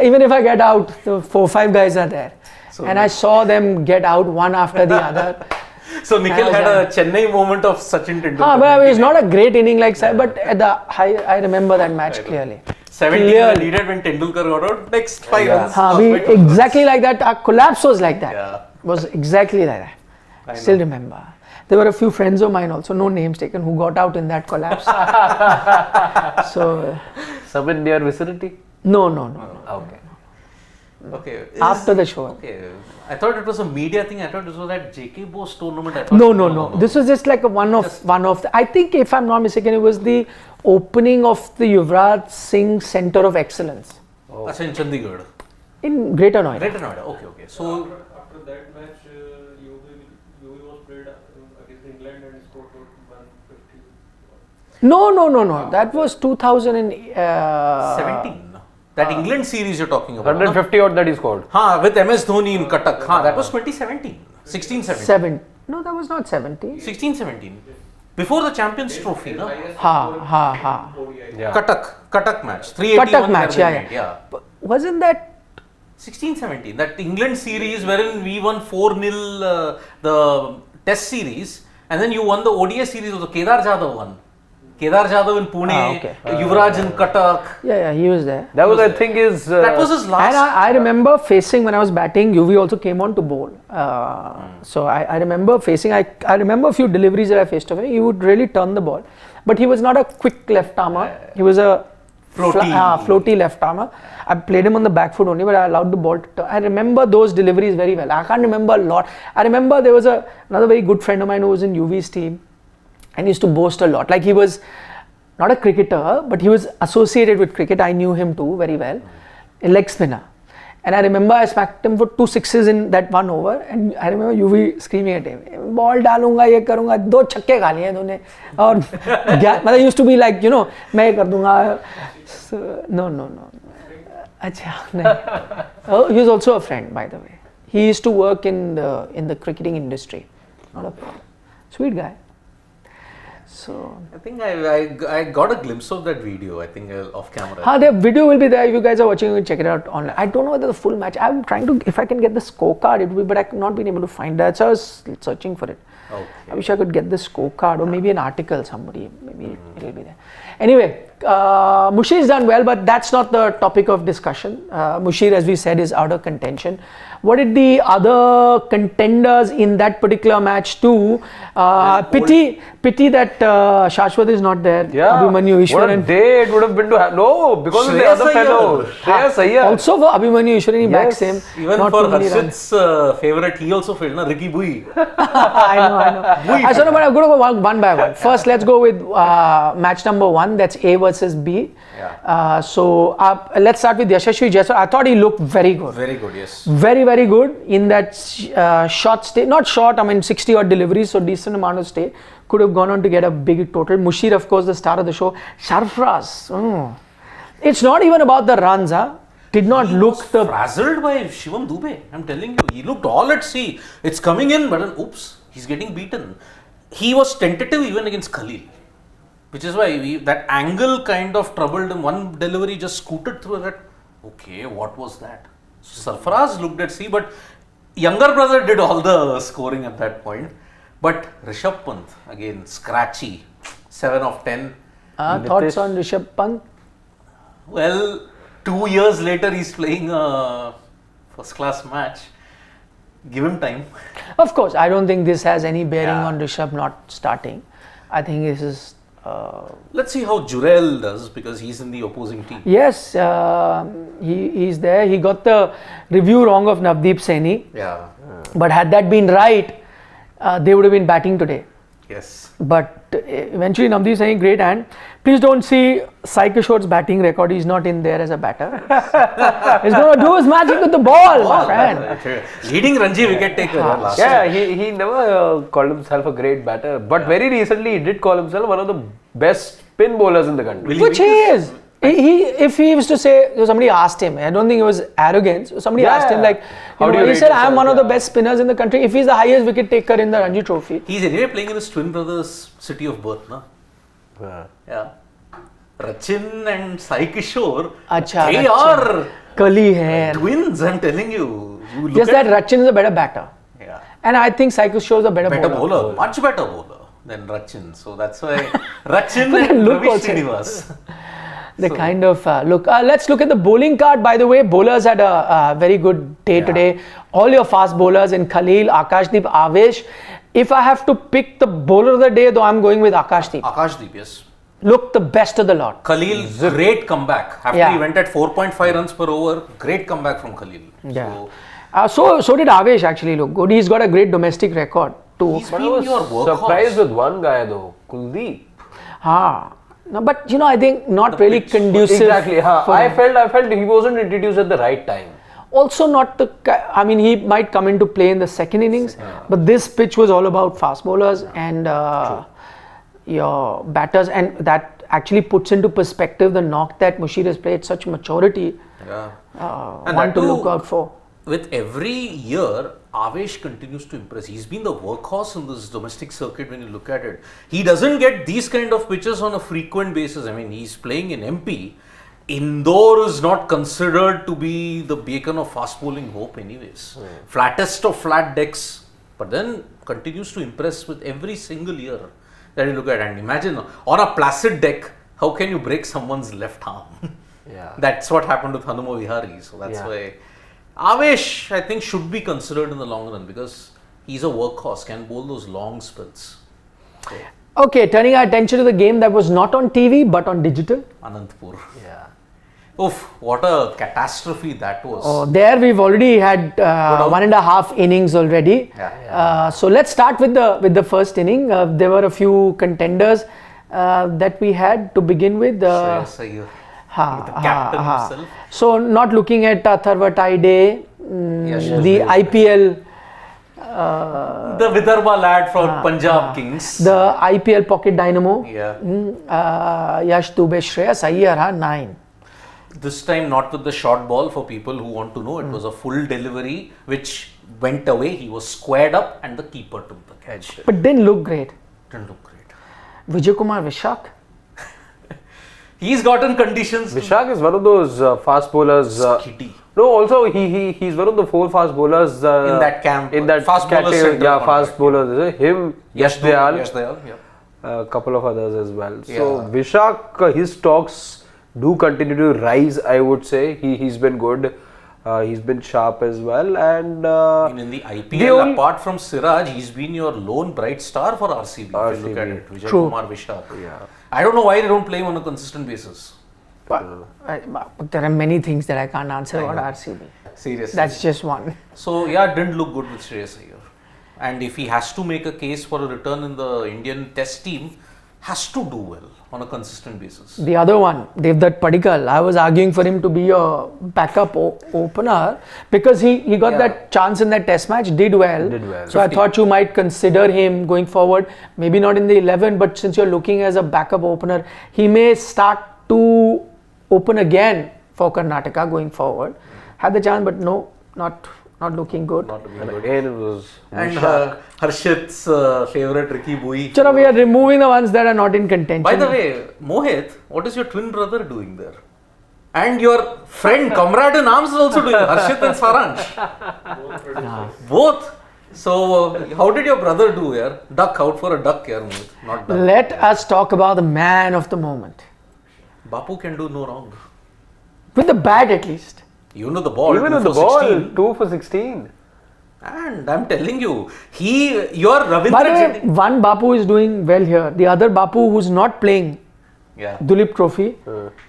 Even if I get out, the 4-5 guys are there. And I saw them get out one after the other. So Nikhil had a Chennai moment of Sachin Tendulkar. But it was not a great inning like that, but I remember that match clearly. 17 needed when Tendulkar got out. Next 5 runs. Exactly like that. Our collapse was like that. Yeah. Was exactly like that. I still remember. There were a few friends of mine also, no names taken, who got out in that collapse. So. Some in your vicinity? No. Okay. After the show. Okay. I thought it was a media thing. I thought this was that JK Bose tournament. No. This was just like a one of. I think, if I'm not mistaken, it was the opening of the Yuvraj Singh Center of Excellence. That's in Chandigarh. In Greater Noida. Greater Noida. Okay. So After that match, UV was played against England and scored 150. No. That was 2017. 17. That England series you're talking about. 150 odd that he scored. With MS Dhoni in Cuttack. That was 2017. 16-17. No, that was not 17. 16-17. Before the Champions Trophy, no? Yeah. Cuttack match. 381. Cuttack match, yeah. But wasn't that 16-17. That England series wherein we won 4-0 the Test series, and then you won the ODI series. Also Kedar Jadhav won. Kedar Jadhav in Pune, okay. Yuvraj in Cuttack. Yeah, he was there. That was, I think, his. That was his last. And I remember facing when I was batting, UV also came on to bowl. So I remember facing, I remember a few deliveries that I faced of him. He would really turn the ball. But he was not a quick left armer. He was a floaty left armer. I played him on the back foot only, but I allowed the ball to turn. I remember those deliveries very well. I can't remember a lot. I remember there was another very good friend of mine who was in UV's team and used to boast a lot. Like he was not a cricketer, but he was associated with cricket. I knew him too very well. A leg spinner. And I remember I smacked him for 2 sixes in that one over, and I remember UV screaming at him, ball डालूंगा ये करूंगा 2 छक्के खा लिए तूने और मतलब used to be like, you know, मैं ये कर दूंगा. No. अच्छा नहीं. Oh, he was also a friend, by the way. He used to work in the cricketing industry. Not a problem. Sweet guy. So I think I got a glimpse of that video. I think off camera. the video will be there. If you guys are watching, you can check it out online. I don't know whether the full match. I'm trying to, if I can get the scorecard, it will be, but I've not been able to find that. So I was searching for it. Okay. I wish I could get the scorecard or maybe an article. Somebody, maybe it will be there. Anyway, Musheer's done well, but that's not the topic of discussion. Musheer, as we said, is out of contention. What did the other contenders in that particular match do? Pity that Shashwat is not there. Yeah. Abhimanyu Ishwaran. What a day it would have been to have. No, because of the Shreyas other fellow. Shreyas Iyer. Also for Abhimanyu Ishwaran, he backs him. Even not for too many runs. Harshit's favorite, he also failed, na? Ricky Bui. I know. I don't know, but I'm going to go one by one. First, let's go with match number 1. That's A versus B. Yeah. So let's start with Yashasvi Jaiswal. I thought he looked very good. Very good, yes. Very good in that short stay. Not short, I mean 60 odd deliveries, so decent amount of stay. Could have gone on to get a big total. Musheer, of course, the star of the show. Sarfraz. It's not even about the runs, huh? Did not look the. Frazzled by Shivam Dube. I'm telling you, he looked all at sea. It's coming in, but then, oops, he's getting beaten. He was tentative even against Khalil, which is why that angle kind of troubled him. One delivery just scooted through that. Okay, what was that? Sarfaraz looked at sea, but younger brother did all the scoring at that point. But Rishabh Pant, again, scratchy. 7 of 10. Thoughts on Rishabh Pant? Well, 2 years later, he's playing a first-class match. Give him time. Of course, I don't think this has any bearing on Rishabh not starting. I think this is. Let's see how Jurel does, because he's in the opposing team. Yes, he's there. He got the review wrong of Navdeep Saini. Yeah. But had that been right, they would have been batting today. Yes. But eventually Navdeep Saini, great hand. Please don't see Sai Kishore's batting record. He's not in there as a batter. He's going to do his magic with the ball, my friend. Leading Ranji wicket taker last Yeah, year. he never called himself a great batter, but very recently he did call himself one of the best spin bowlers in the country. Which he is. If he was to say, somebody asked him, I don't think it was arrogance. Somebody asked him, like, he said, I'm one of the best spinners in the country. If he's the highest wicket taker in the Ranji Trophy. He's anyway playing in his twin brother's city of birth, no? Yeah. Rachin and Sai Kishore, they are curly hair. twins, I'm telling you. Just that Rachin is a better batter. Yeah. And I think Sai Kishore is a better bowler. Much better bowler than Rachin. So that's why Rachin But and look Ravi also. Srinivas. The kind of look. Let's look at the bowling card. By the way, bowlers had a very good day today. All your fast bowlers in Khalil, Akashdeep, Avesh. If I have to pick the bowler of the day, though, I'm going with Akashdeep. Akashdeep, yes. Looked the best of the lot. Khalil, great comeback. After he went at 4.5 runs per over, great comeback from Khalil. Yeah. So did Avesh actually look good. He's got a great domestic record too. He's been your workhorse. Surprised with one guy though, Kuldeep. No, but I think not really conducive. Exactly. I felt he wasn't introduced at the right time. also not the. I mean, he might come into play in the second innings, but this pitch was all about fast bowlers and your batters, and that actually puts into perspective the knock that Musheer has played. Such maturity. Yeah. And one to look out for. With every year, Avesh continues to impress. He's been the workhorse in this domestic circuit when you look at it. He doesn't get these kind of pitches on a frequent basis. I mean, he's playing in MP. Indore is not considered to be the beacon of fast bowling hope anyways. Flattest of flat decks, but then continues to impress with every single year that you look at. And imagine, on a placid deck, how can you break someone's left arm? Yeah. That's what happened with Hanuma Vihari. So that's why Avesh, I think, should be considered in the long run because he's a workhorse, can bowl those long spells. So, Okay, turning our attention to the game that was not on TV but on digital. Anantapur. Yeah. Oof, what a catastrophe that was. Oh, there we've already had 1.5 innings already. So let's start with the first inning. There were a few contenders that we had to begin with. Shreyas Iyer, the captain himself. So not looking at Atharva Taide, the IPL. The Vidarbha lad from Punjab Kings. The IPL pocket dynamo. Yeah. Yash Dube, Shreyas Iyer, 9. This time not with the short ball for people who want to know. It was a full delivery which went away. He was squared up and the keeper took the catch. But didn't look great. Didn't look great. Vijay Kumar Vishak. He's gotten conditions. Vishak is one of those fast bowlers. Kitty. No, also he's one of the 4 fast bowlers In that camp. In that fast bowlers category, center yeah, contract. fast bowlers. Him, Yash Dayal, Yeah. a couple of others as well. So Yeah. Vishak, his stocks do continue to rise. I would say he's been good. He's been sharp as well, and In the IPL, apart from Siraj, he's been your lone bright star for RCB. If you look at it, Vijay True. Kumar Vishak. Yeah. I don't know why they don't play him on a consistent basis. But there are many things that I can't answer about RCB. Seriously. That's just one. So yeah, it didn't look good with Shreyas Iyer. And if he has to make a case for a return in the Indian Test team, has to do well on a consistent basis. The other one, Devdutt Padikkal, I was arguing for him to be a backup opener because he got that chance in that test match, did well. So 50. I thought you might consider him going forward, maybe not in the 11, but since you're looking as a backup opener, he may start to open again for Karnataka going forward. Had the chance, but no, not looking good. and again it was And Harshit's favorite Ricky Bui. Chalo, we are removing the ones that are not in contention. By the way, Mohit, what is your twin brother doing there? And your friend, comrade in arms is also doing Harshit and Saransh. Both. So, how did your brother do here? Duck out for a duck here, Mohit. Not duck. Let us talk about the man of the moment. Bapu can do no wrong. With the bat at least. You know the ball. even 2 with the for ball 16. 2 for 16. And I'm telling you, your Ravindra By the way, Jade- one Bapu is doing well here. The other Bapu who's not playing Yeah. Duleep Trophy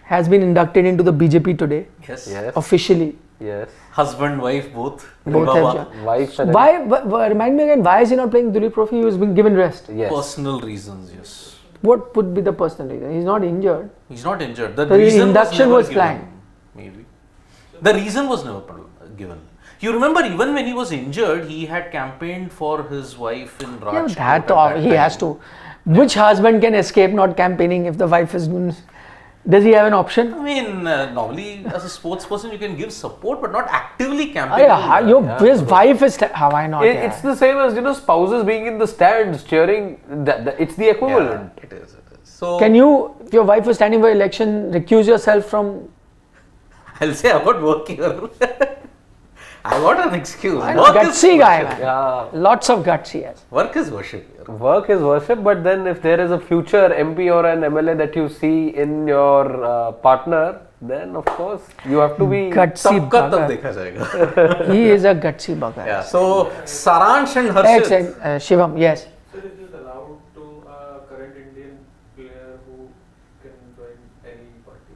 has been inducted into the BJP today, Yes. Yes. officially. Yes. Husband, wife, both. Both Baba. have. Wife and Why? Remind me again. Why is he not playing Duleep Trophy? He was being given rest. yes. Personal reasons, yes. What would be the personal reason? He's not injured. He's not injured. The So his reason induction never was given, planned. Maybe. The reason was never given. You remember, even when he was injured, he had campaigned for his wife in Yeah, Rajkot. that he has to. Which husband can escape not campaigning if the wife is doing? Does he have an option? I mean, normally as a sports person, you can give support, but not actively campaigning. His wife is. Why not? It's the same as spouses being in the stands cheering. It's the equivalent. It is. So, Can you, if your wife is standing for election, recuse yourself from? I'll say I got work here. I got an excuse. Gutsy guy, man. Yeah. Lots of guts he has. Work is worship here. Work is worship, but then if there is a future MP or an MLA that you see in your partner, then of course you have to be Gutsy Sabka tab bugger. dekha jayega. He is a gutsy bugger. Yeah. So Saransh and Harshit. Shivam, yes. So is it allowed to a current Indian player who can join any party?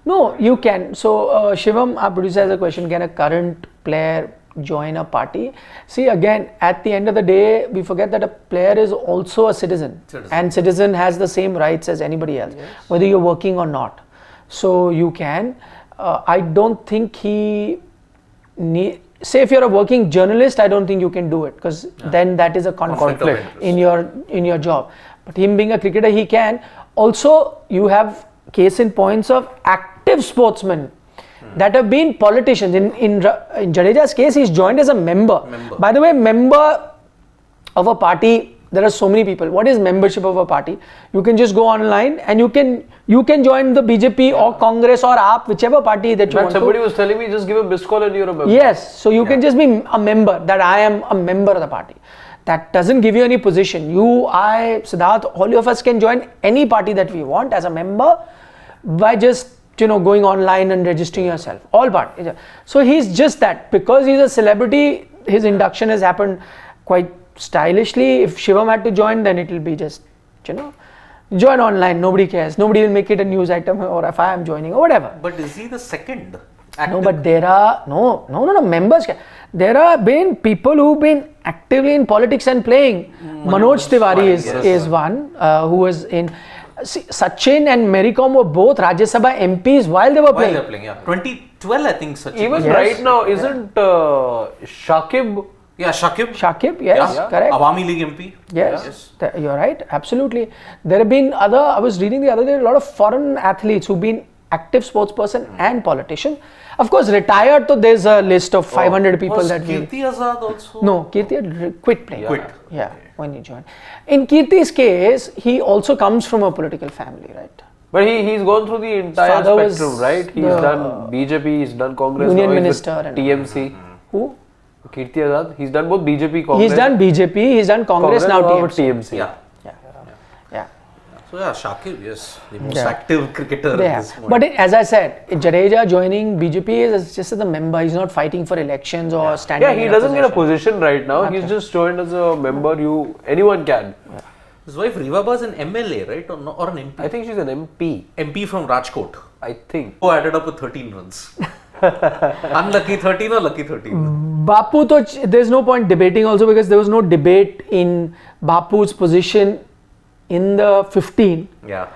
No, you can. So Shivam, our producer, has a question. Can a current player join a party? See, again, at the end of the day, we forget that a player is also a citizen. And citizen has the same rights as anybody else, whether you're working or not. So you can. I don't think he say if you're a working journalist, I don't think you can do it because then that is a Conflict of conflict interest. in your job. But him being a cricketer, he can. Also, you have case in points of active sportsmen that have been politicians. In Jadeja's case, he's joined as a member. By the way, member of a party. There are so many people. What is membership of a party? You can just go online and you can join the BJP or Congress or AAP, whichever party that you want Somebody to. was telling me just give a missed call and you're a member. Yes, so you can just be a member, that I am a member of the party. That doesn't give you any position. You, I, Siddharth, all of us can join any party that we want as a member by just going online and registering yourself. All parties. So he's just that. Because he's a celebrity, his induction has happened quite stylishly. If Shivam had to join, then it will be just, join online. Nobody cares. Nobody will make it a news item, or if I am joining or whatever. But is he the second? No, but there are no members. There have been people who've been actively in politics and playing. Manoj Tiwari is one who was in. See, Sachin and Mary Kom were both Rajya Sabha MPs while they were playing. 2012, I think. Sachin. Even Yes. right now, isn't Shakib? Yeah, Shakib. Yes, correct. Awami League MP. Yes, you're right, absolutely. There have been I was reading the other day, a lot of foreign athletes who've been active sportsperson and politician. Of course, retired, so there's a list of 500 people Was that we... Kirti Azad also? No, Kirti had quit playing. Quit. Yeah, when he joined. In Kirti's case, he also comes from a political family, right? But he's gone through the entire Father was spectrum, right? He's the done BJP, he's done Congress, Union now he's Minister with and- TMC. Who? Kirti Azad, he's done both BJP, Congress. He's done BJP, he's done Congress, now with TMC. TMC. Yeah. Yeah. So yeah, Shakib, yes, the most Yeah. active cricketer They at have. this point. But as I said, Jadeja joining BJP is just as a member. He's not fighting for elections or standing. Yeah, he in doesn't get a position. position right now. He's just joined as a member. Anyone can. His wife Rivaba is an MLA, right? Or an MP? I think she's an MP. MP from Rajkot. I think. Who added up with 13 runs. Unlucky 13 or lucky 13? Bapu, there's no point debating also because there was no debate in Bapu's position in the 15. Yeah.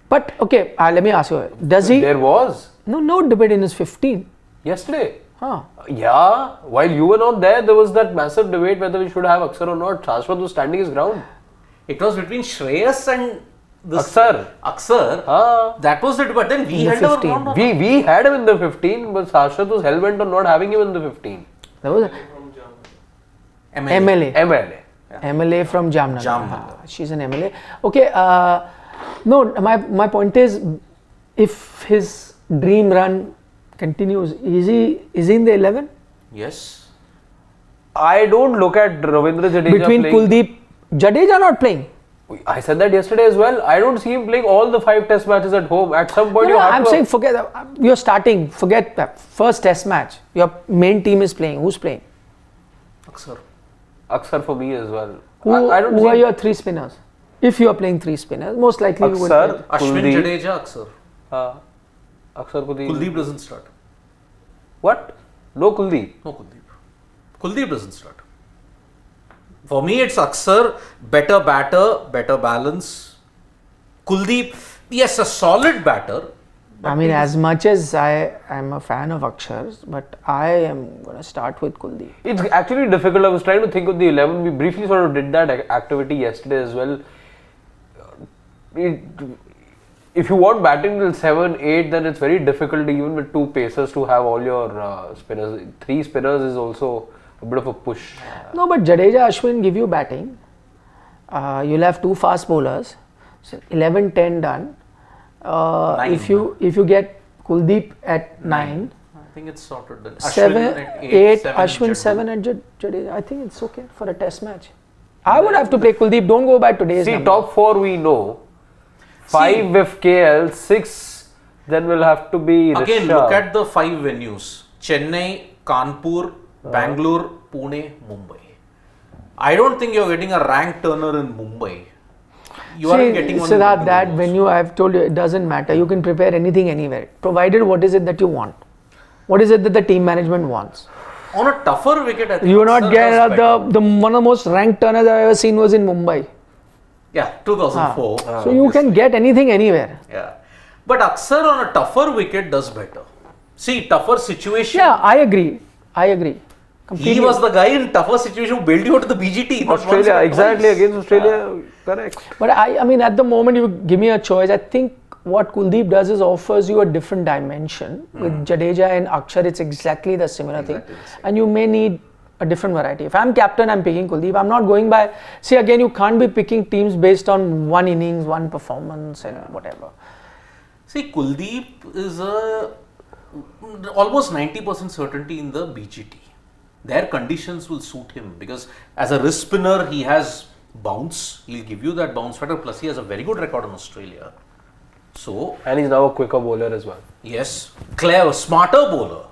But okay, let me ask you, does he? There was. No debate in his 15. Yesterday. Huh. Yeah. While you were not there was that massive debate whether we should have Axar or not. Shashwat was standing his ground. It was between Shreyas and this Axar. That was the debate. Then we In the held our 15. ground on We had him in the 15, but Shashwat was hell-bent on not having him in the 15. There was from Jammu. MLA. MLA. MLA from Jamnagar. Jamnagar. She's an MLA. Okay, no, my point is, if his dream run continues, is he in the 11? Yes. I don't look at Ravindra Jadeja Between playing. Kuldeep, Jadeja not playing. I said that yesterday as well. I don't see him playing all the 5 test matches at home. At some point, you have I'm to. saying forget that. You're starting. Forget that. First test match. Your main team is playing. Who's playing? Axar. Axar for me as well. Who see are your 3 spinners? If you are playing 3 spinners, most likely you will Axar, play. Ashwin, Kuldeep. Jadeja, Axar. Axar Kuldeep. Kuldeep doesn't start. What? No Kuldeep. No Kuldeep. Kuldeep doesn't start. For me, it's Axar, better batter, better balance. Kuldeep, yes, a solid batter. I mean, as much as I am a fan of Akshar's, but I am going to start with Kuldeep. It's actually difficult. I was trying to think of the 11. We briefly sort of did that activity yesterday as well. If you want batting till 7, 8, then it's very difficult even with 2 pacers to have all your spinners. 3 spinners is also a bit of a push. No, but Jadeja, Ashwin give you batting. You'll have 2 fast bowlers. So 11, 10 done. If you get Kuldeep at 9, I think it's sorted then. 7, at 8, seven, Ashwin Jaddu. 7 and Jadeja. I think it's okay for a test match. I would have to play Kuldeep. Don't go by today's See, number. top 4 we know. 5 if KL, 6 then will have to be Again, Rishabh. look at the 5 venues. Chennai, Kanpur, Bangalore, Pune, Mumbai. I don't think you're getting a rank turner in Mumbai. You aren't getting one. in Siddharth, Mumbai that also. venue I've told you, it doesn't matter. You can prepare anything anywhere, provided what is it that you want. What is it that the team management wants? On a tougher wicket, I think You will Axar not get does better. the one of the most ranked turners I've ever seen was in Mumbai. Yeah, 2004. So you can get anything anywhere. Yeah. But Axar on a tougher wicket does better. See, tougher situation. Yeah, I agree. I agree. He was the guy in tougher situation who bailed you out to the BGT. not once, Australia, but exactly, twice. against Australia, correct. But I mean, at the moment, you give me a choice. I think what Kuldeep does is offers you a different dimension. With Jadeja and Axar, it's exactly the similar thing. And you may need a different variety. If I'm captain, I'm picking Kuldeep. I'm not going by. See, again, you can't be picking teams based on one innings, one performance, and whatever. See, Kuldeep is almost 90% certainty in the BGT. Their conditions will suit him because as a wrist spinner, he has bounce. He'll give you that bounce factor. Plus, he has a very good record in Australia. So, And he's now a quicker bowler as well. yes, clever, smarter bowler.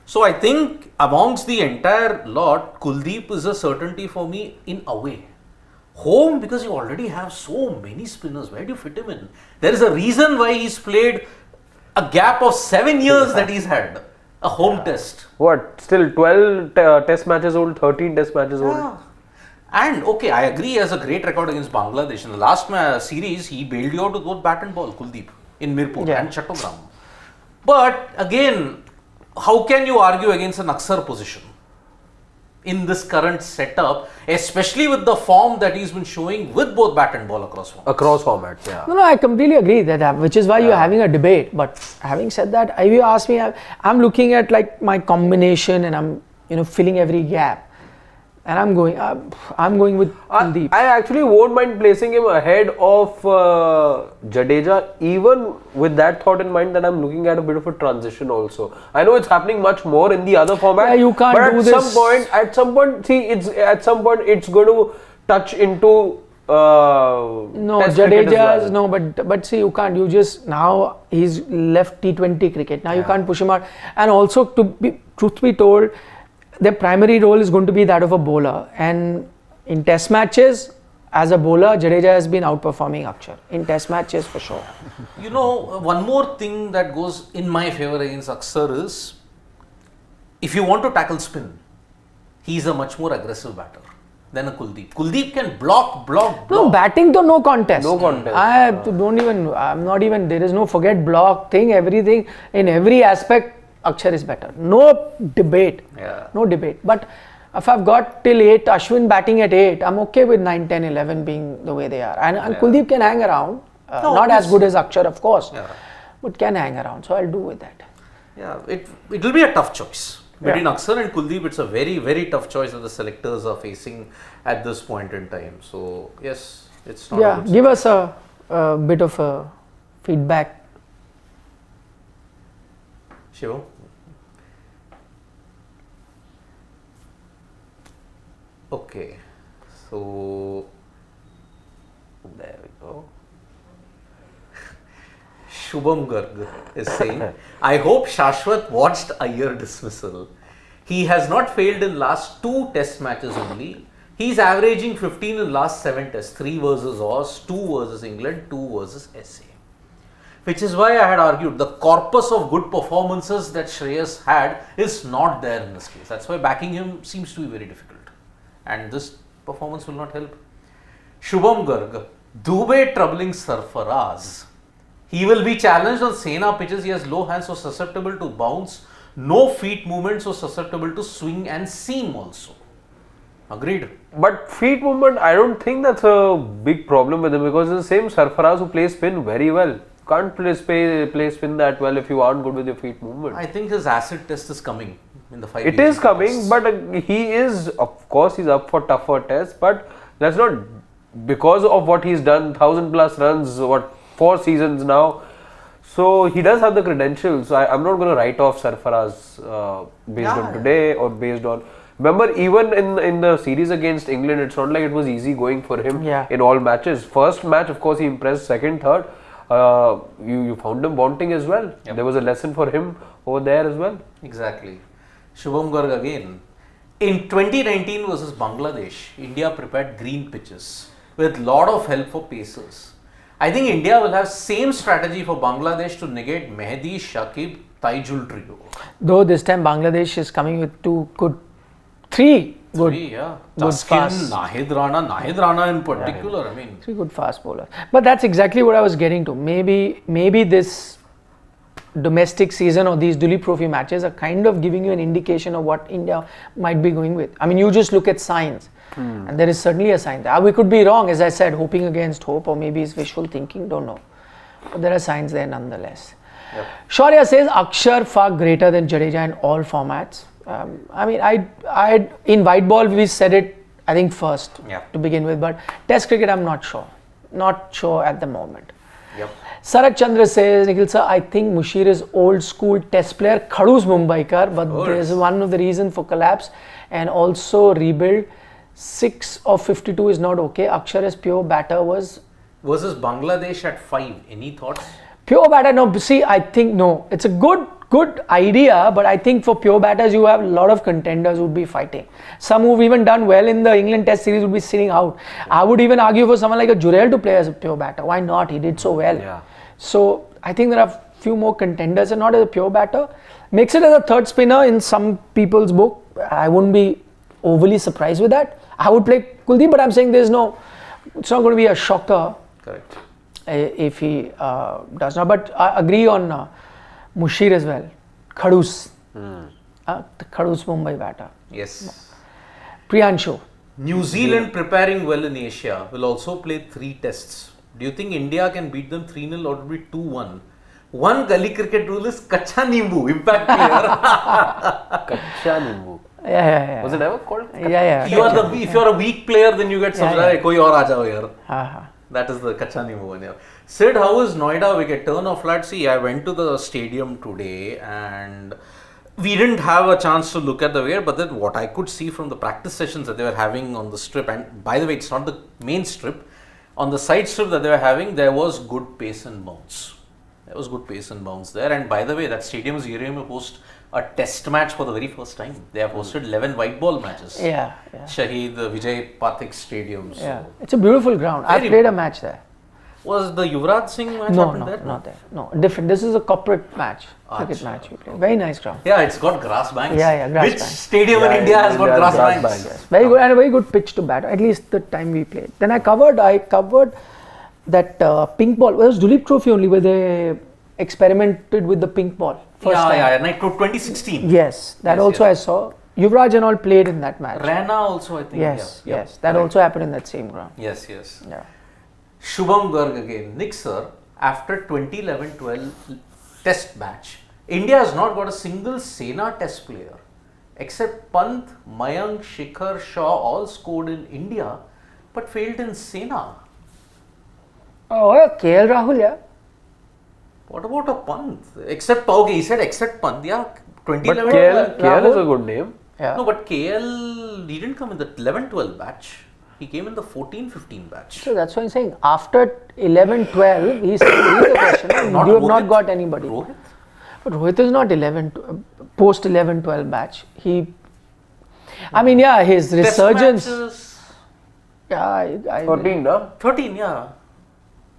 So, I think amongst the entire lot, Kuldeep is a certainty for me in away. Home, because you already have so many spinners. Where do you fit him in? There is a reason why he's played a gap of 7 years that he's had. A home test. What? Still 12 test matches old, 13 test matches old. And okay, I agree, he has a great record against Bangladesh. In the last series, he bailed you out with both bat and ball, Kuldeep, in Mirpur and Chattogram. But again, how can you argue against an Axar position in this current setup, especially with the form that he's been showing with both bat and ball across formats? Across formats, yeah. No, I completely agree that, which is why you're having a debate. But having said that, if you ask me, I'm looking at like my combination and I'm filling every gap. And I'm going with Kuldeep. I actually won't mind placing him ahead of Jadeja, even with that thought in mind that I'm looking at a bit of a transition also. I know it's happening much more in the other format. Yeah, you can't but do at this. at some point, see, it's going to touch into No, Test cricket as Jadeja's well. no, but see, you can't. You just now he's left T20 cricket. Now you can't push him out. And also, truth be told, their primary role is going to be that of a bowler. And in Test matches, as a bowler, Jadeja has been outperforming Axar in Test matches for sure. You know, one more thing that goes in my favor against Axar is, if you want to tackle spin, he's a much more aggressive batter than a Kuldeep. Kuldeep can block. No, batting to no contest. No contest. I'm not even, there is no forget block thing, everything, in every aspect, Axar is better. No debate. Yeah. No debate. But if I've got till 8, Ashwin batting at 8, I'm okay with 9, 10, 11 being the way they are. And Kuldeep can hang around. Not as good as Axar, of course, but can hang around. So I'll do with that. Yeah, it will be a tough choice. Between Axar and Kuldeep, it's a very, very tough choice that the selectors are facing at this point in time. So, yes, it's not a good Give us a bit of a feedback. Shivam? Okay, so there we go. Shubham Garg is saying, I hope Shashwat watched Iyer dismissal. He has not failed in last 2 test matches only. He's averaging 15 in last 7 tests, 3 versus Oz, 2 versus England, 2 versus SA. Which is why I had argued the corpus of good performances that Shreyas had is not there in this case. That's why backing him seems to be very difficult. And this performance will not help. Shubham Garg, Dube troubling Sarfaraz. He will be challenged on Sena pitches. He has low hands, so susceptible to bounce. No feet movement, so susceptible to swing and seam also. Agreed. But feet movement, I don't think that's a big problem with him because it's the same Sarfaraz who plays spin very well. Can't play spin that well if you aren't good with your feet movement. I think his acid test is coming in the 5 It is coming, but he is, of course, he's up for tougher tests. But that's not because of what he's done, 1,000+ runs, 4 seasons now. So he does have the credentials. I'm not going to write off Sarfaraz based on today or based on. Remember, even in the series against England, it's not like it was easy going for him in all matches. First match, of course, he impressed. Second, third, you found him wanting as well. There was a lesson for him over there as well. Exactly. Shubham Garg again. In 2019 versus Bangladesh, India prepared green pitches with lot of help for pacers. I think India will have same strategy for Bangladesh to negate Mehdi, Shakib, Taijul trio. Though this time Bangladesh is coming with 3 good. Taskin, Nahid Rana in particular. I mean, 3 good fast bowlers. But that's exactly what I was getting to. Maybe this domestic season or these Duleep Trophy matches are kind of giving you an indication of what India might be going with. I mean, you just look at signs, and there is certainly a sign there. We could be wrong, as I said, hoping against hope, or maybe it's wishful thinking, don't know. But there are signs there nonetheless. Yep. Shreyas says Axar far greater than Jadeja in all formats. I mean, I in white ball we said it, I think first to begin with, but Test cricket I'm not sure at the moment. Yep. Sarak Chandra says, Nikhil sir, I think Musheer is old school Test player, Khadus Mumbaikar, but there's one of the reason for collapse and also rebuild. 6 of 52 is not okay. Axar is pure batter was Versus Bangladesh at 5. Any thoughts? pure batter. No, see, I think no. It's a good idea, but I think for pure batters you have a lot of contenders who would be fighting. Some who've even done well in the England Test series would be sitting out. I would even argue for someone like a Jurel to play as a pure batter. Why not? He did so well. Yeah. So I think there are few more contenders and not as a pure batter. Makes it as a third spinner in some people's book. I wouldn't be overly surprised with that. I would play Kuldeep, but I'm saying it's not going to be a shocker. Correct. If he does not. But I agree on Musheer as well. Khadus. The Khadus Mumbai batter. Yes. Priyanshu. New Zealand preparing well in Asia will also play 3 tests. Do you think India can beat them 3-0 or will be 2-1? One Gully cricket rule is Kacha Nimbu, impact player. Kacha Nimbu. Yeah. Was it ever called? Yeah. If you are a weak player, then you get subsidized. Koi aur aa jao here. That is the Kacha Nimbu one here. Sid, how is Noida wicket? Turn or flat? See, I went to the stadium today and we didn't have a chance to look at the wicket, but then what I could see from the practice sessions that they were having on the strip, and by the way, it's not the main strip, on the side strip that they were having, there was good pace and bounce. There, and by the way, that stadium is gearing to host a test match for the very first time. They have hosted 11 white ball matches. Yeah. Shahid Vijay Pathak Stadium. So. Yeah. It's a beautiful ground. I played a match there. Was the Yuvraj Singh match No, happened there? not there. No, different. This is a corporate match, cricket match we played. Very nice ground. Yeah, it's got grass banks. Yeah, grass Which banks. stadium in India has got grass banks? Yes. Very good, and a very good pitch to bat. At least the time we played. Then I covered that pink ball. Well, it was Duleep Trophy only where they experimented with the pink ball. First time. Night 2016. Yes, that also I saw. Yuvraj and all played in that match. Rana also, I think. Yes. That also happened in that same ground. Yes. Yeah. Shubham Garg again. Nick sir, after 2011-12 test match, India has not got a single Sena test player except Pant, Mayank, Shikhar, Shaw all scored in India but failed in Sena. Oh, yeah, KL Rahul, yeah. What about a Pant? He said except Pant, yeah. 2011. But KL is a good name. Yeah. No, but KL, he didn't come in the 11-12 batch. He came in the 14-15 batch. So that's what I'm saying. After 11-12, he's the question. You have not got anybody. Rohit? But Rohit is not post 11-12 batch. I mean, yeah, his resurgence. Test matches, Yeah, 13, no? 13, yeah.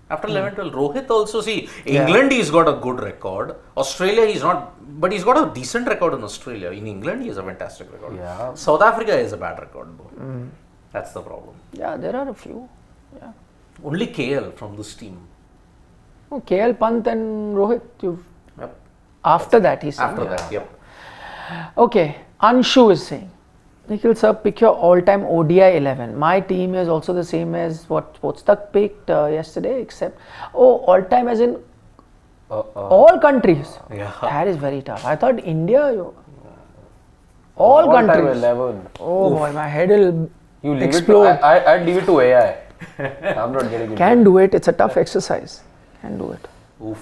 After 11-12, Rohit also, see, England he's got a good record. Australia he's not, but he's got a decent record in Australia. In England he has a fantastic record. Yeah. South Africa has a bad record though. That's the problem. Yeah, there are a few. Yeah. Only KL from this team. Oh, KL, Pant and Rohit. Yep. After that, he's saying. After that, yep. Okay, Anshu is saying, Nikhil sir, pick your all-time ODI 11. My team is also the same as what Sportstak picked yesterday, except all-time as in all countries. Yeah. That is very tough. I thought India, all countries. 11. Oh boy, my head will You leave explode. it. I'd leave it to AI. I'm not getting it. Can do it. It's a tough exercise. Can do it. Oof.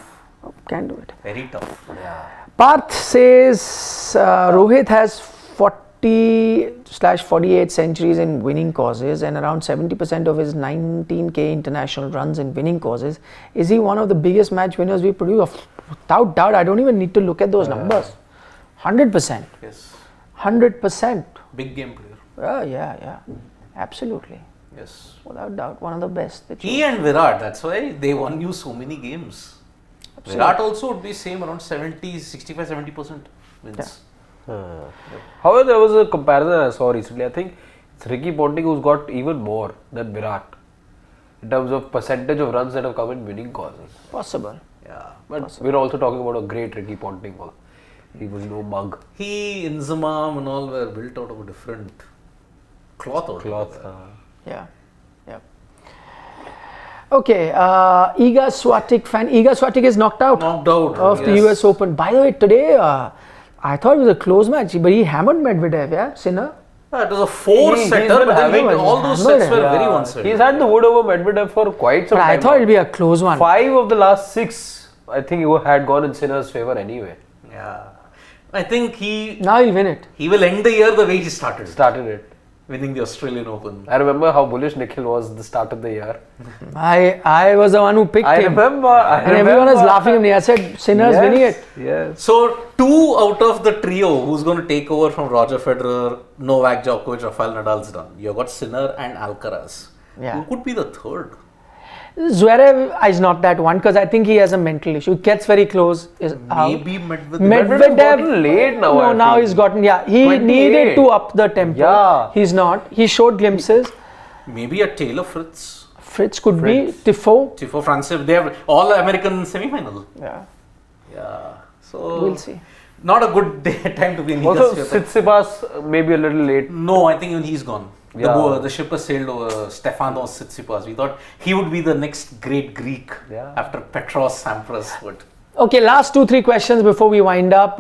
Can do it. Very tough. Parth says Rohit has 40/48 centuries in winning causes and around 70% of his 19k international runs in winning causes. Is he one of the biggest match winners we produce? Without doubt, I don't even need to look at those numbers. 100%. Yes. 100%. Big game player. Yeah. Absolutely. Yes. Without doubt, one of the best. He and Virat, that's why they won you so many games. Absolutely. Virat also would be same around 65-70% wins. However, there was a comparison I saw recently. I think it's Ricky Ponting who's got even more than Virat in terms of percentage of runs that have come in winning causes. Possible. Yeah. But we're also talking about a great Ricky Ponting. He was no mug. He, Inzamam and all were built out of a different cloth. Yeah. Yeah. Okay. Iga Swiatek fan. Iga Swiatek is knocked out of the US Open. By the way, today I thought it was a close match, but he hammered Medvedev. Yeah, Sinner. It was a 4-setter, but then all those sets were very one-sided. He's had the wood over Medvedev for quite some time. I thought it'd be a close one. 5 of the last 6, I think, had gone in Sinner's favour anyway. Yeah. I think now he'll win it. He will end the year the way he started. Started it. Winning the Australian Open. I remember how bullish Nikhil was at the start of the year. I was the one who picked him. And everyone was laughing at me. I said, Sinner's winning it. Yes. So, 2 out of the trio who's going to take over from Roger Federer, Novak Djokovic, Rafael Nadal's done. You've got Sinner and Alcaraz. Yeah. Who could be the third? Zverev is not that one because I think he has a mental issue. He gets very close. Maybe Medvedev. Medvedev's gotten late now. No, now he's gotten. Yeah, he 28. needed to up the tempo. Yeah. He's not. He showed glimpses. Maybe a Taylor Fritz. Fritz could be. Tifo. France. They have all American semi-final. Yeah. Yeah. So We'll see. Not a good time to be in Also, Tsitsipas maybe a little late. No, I think even he's gone. Yeah. The ship has sailed over Stefanos Tsitsipas. We thought he would be the next great Greek after Petros Sampras. But Okay, last 2-3 questions before we wind up.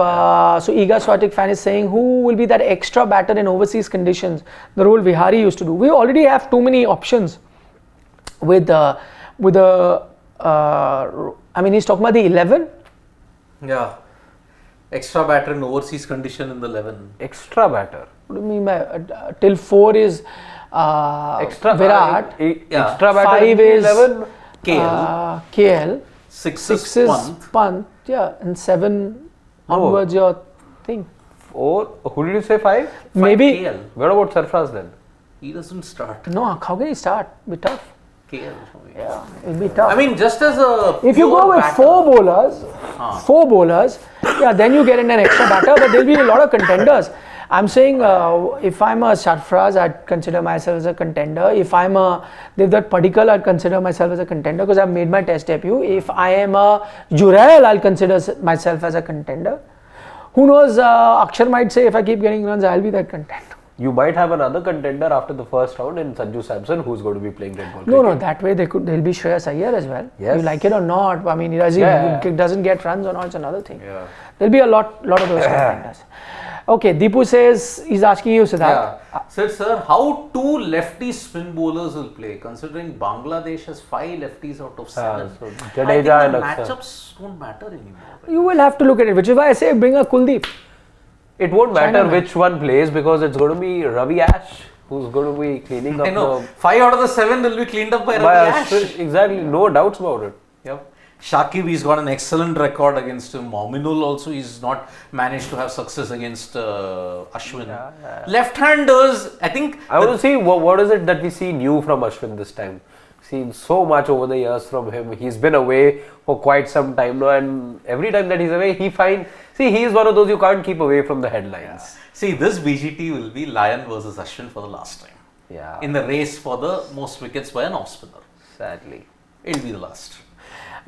So Iga Swiatek fan is saying, who will be that extra batter in overseas conditions? The role Vihari used to do. We already have too many options with I mean, he's talking about the 11. yeah, extra batter in overseas condition in the 11. Extra batter. What do you mean by till 4 is Virat. Extra batter 5 is 11. KL. 6 is Pant. Yeah, and 7 onwards your thing. Who did you say 5? Maybe. KL. What about Sarfraz then? He doesn't start. No, how can he start? It'll be tough. KL. Yeah, it'll be tough. I mean, just as a if you go with batter, 4 bowlers, yeah, then you get in an extra batter, but there'll be a lot of contenders. I'm saying if I'm a Sarfraz, I'd consider myself as a contender. If I'm a Devdutt Padikkal, I'd consider myself as a contender because I've made my test debut. If I am a Jurel, I'll consider myself as a contender. Who knows, Axar might say if I keep getting runs, I'll be that contender. You might have another contender after the first round in Sanju Samson who's going to be playing red ball cricket. No, that way there'll be Shreyas Iyer as well. Yes. You like it or not, I mean, doesn't get runs or not, it's another thing. Yeah. There'll be a lot of those contenders. Okay, Deepu says, he's asking you, Siddharth. Sir, how 2 lefty spin bowlers will play, considering Bangladesh has 5 lefties out of 7. So I think Jadeja and the Axar. matchups don't matter anymore. You will have to look at it, which is why I say bring a Kuldeep. It won't matter China which one plays because it's going to be Ravi Ash who's going to be cleaning up I know, the... 5 out of the 7 will be cleaned up by Ravi Ash. Exactly, no doubts about it. Yep. Shakib, he's got an excellent record against him. Mominul also, he's not managed to have success against Ashwin. Left-handers, I think... I want to see what is it that we see new from Ashwin this time. Seen so much over the years from him. He's been away for quite some time now, and every time that he's away, he is one of those you can't keep away from the headlines. See, this BGT will be Lion versus Ashwin for the last time. Yeah. In the race for the most wickets by an off-spinner. Sadly. It'll be the last.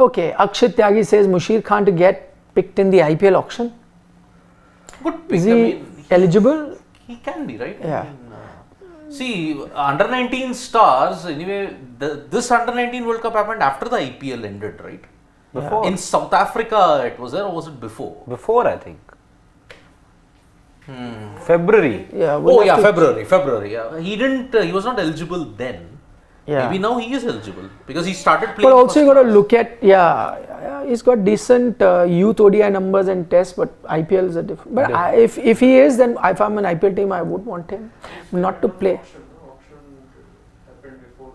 Okay, Akshit Tyagi says Musheer Khan to get picked in the IPL auction. Good pick. Is he eligible? He can be, right? Yeah. See, under-19 stars, anyway, this under-19 World Cup happened after the IPL ended, right? Before. In South Africa, it was there or was it before? Before, I think. February. Yeah. February. Yeah. He was not eligible then. Yeah. Maybe now he is eligible because he started playing. But also you got to look at, he's got decent youth ODI numbers and tests, but IPL is a different. But if he is, then if I'm an IPL team, I would want him not to play. Auction happened before.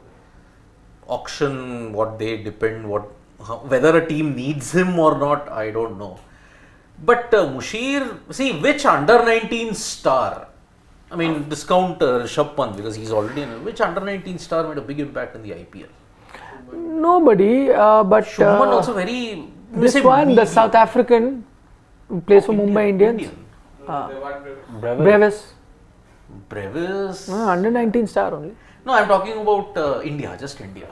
Auction, what they depend, whether a team needs him or not, I don't know. But Musheer, see which under-19 star. I mean, discount Rishabh Pant because he's already in. Which under-19 star made a big impact in the IPL? Nobody, but Shubman also very. This one, the South African who plays for Mumbai Indians. Brevis. Under 19 star only. No, I'm talking about India, just India.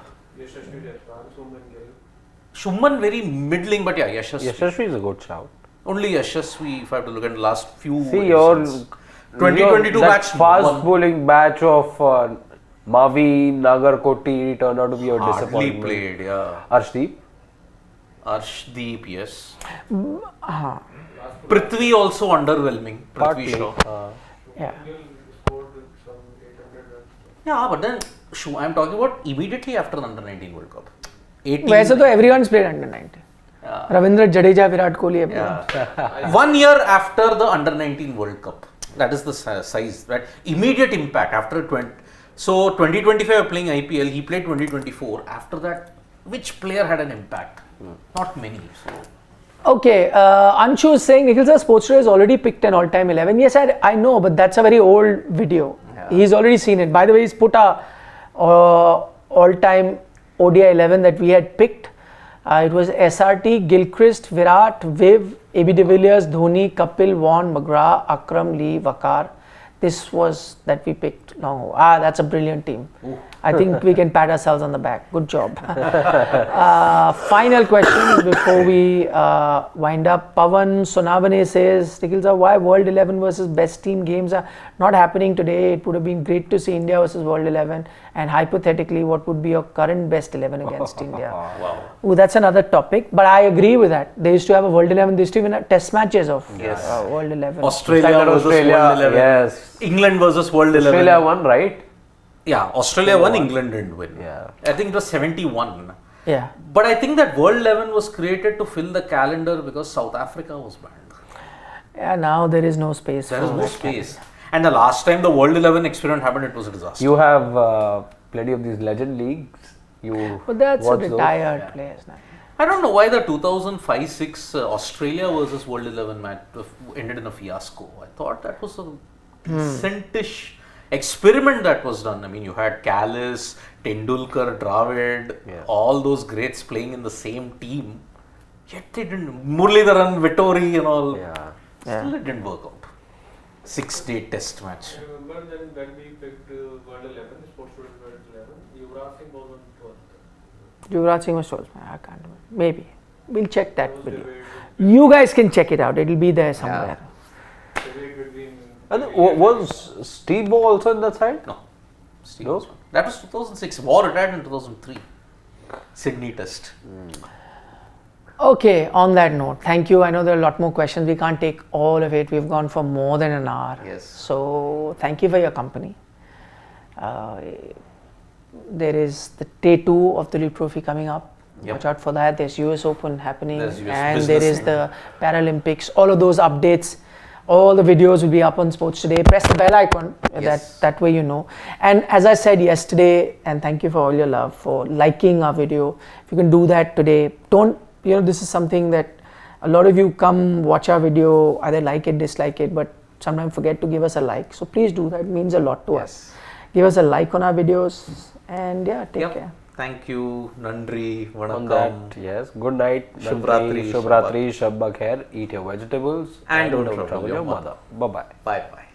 Shuman very middling, but yeah, Yashasvi. Yashasvi is a good shout. Only Yashasvi, if I have to look at the last few. See, your editions. 2022 that batch. fast bowling batch of Mavi, Nagarkoti turned out to be a Hardly disappointment. played, yeah. Arshdeep, yes. Prithvi also underwhelming. Prithvi Partly. Shaw. Yeah. Scored some 800 runs. Yeah, but then I'm talking about immediately after the Under 19 World Cup. 18. वैसे तो everyone's played under 19. Yeah. Ravindra Jadeja, Virat Kohli, everyone. Yeah. 1 year after the Under 19 World Cup. That is the size, right? Immediate impact after 20. So 2025 playing IPL, he played 2024. After that, which player had an impact? Not many. So. Okay, Anshu is saying Nikhil sir, Sportsra has already picked an all-time 11. Yes, I know, but that's a very old video. Yeah. He's already seen it. By the way, he's put a all-time ODI 11 that we had picked. It was SRT, Gilchrist, Virat, Viv, AB de Villiers, Dhoni, Kapil, Vaughan, McGrath, Akram, Lee, Vakar. This was that we picked long ago. That's a brilliant team. Ooh. I think we can pat ourselves on the back. Good job. Final question before we wind up. Pavan Sonavane says, Nikhil sir, why World 11 versus Best Team games are not happening today? It would have been great to see India versus World 11. And hypothetically, what would be your current Best 11 against India? Wow. Ooh, that's another topic. But I agree with that. They used to have a World 11. They used to even have test matches of Yes. World 11. Australia versus World 11. Yes. England versus World 11. Australia won, right? Yeah, Australia won, England didn't win. Yeah. I think it was 71. Yeah. But I think that World 11 was created to fill the calendar because South Africa was banned. Yeah, now there is no space. There for is no that. space. And the last time the World 11 experiment happened, it was a disaster. You have plenty of these legend leagues. You But that's watch those? retired players now. I don't know why the 2005-06 Australia versus World 11 match ended in a fiasco. I thought that was a decentish experiment that was done. I mean, you had Callis, Tendulkar, Dravid, all those greats playing in the same team. Yet they didn't. Muralidharan, Vittori and all. Yeah. Still it didn't work out. 6-day test match. I remember then when we picked World 11, Sports World 11, Yuvraj Singh was on 12th. Yuvraj Singh was 12th. I can't remember. Maybe. We'll check that Was video. debate You guys can check it out. It'll be there somewhere. between And was Steve Bow also in that side? No. Steve No? was one. That was 2006. War retired in 2003. Sydney test. Okay, on that note, thank you. I know there are a lot more questions. We can't take all of it. We've gone for more than an hour. Yes. So, thank you for your company. There is the day 2 of the Duleep Trophy coming up. Yep. Watch out for that. There's US Open happening. There's US and there business is the Paralympics. All of those updates. All the videos will be up on Sports Today. Press the bell icon. Yes. That way you know. And as I said yesterday, and thank you for all your love, for liking our video. If you can do that today, this is something that a lot of you come watch our video, either like it, dislike it, but sometimes forget to give us a like. So please do that. It means a lot to us. Give us a like on our videos and take care. Thank you. Nandri. On that, Vanakkam. yes. Good night. Shubhratri, Shubhratri, Shabba Khair. Eat your vegetables And don't trouble trouble your your mother. Bye bye. Bye bye.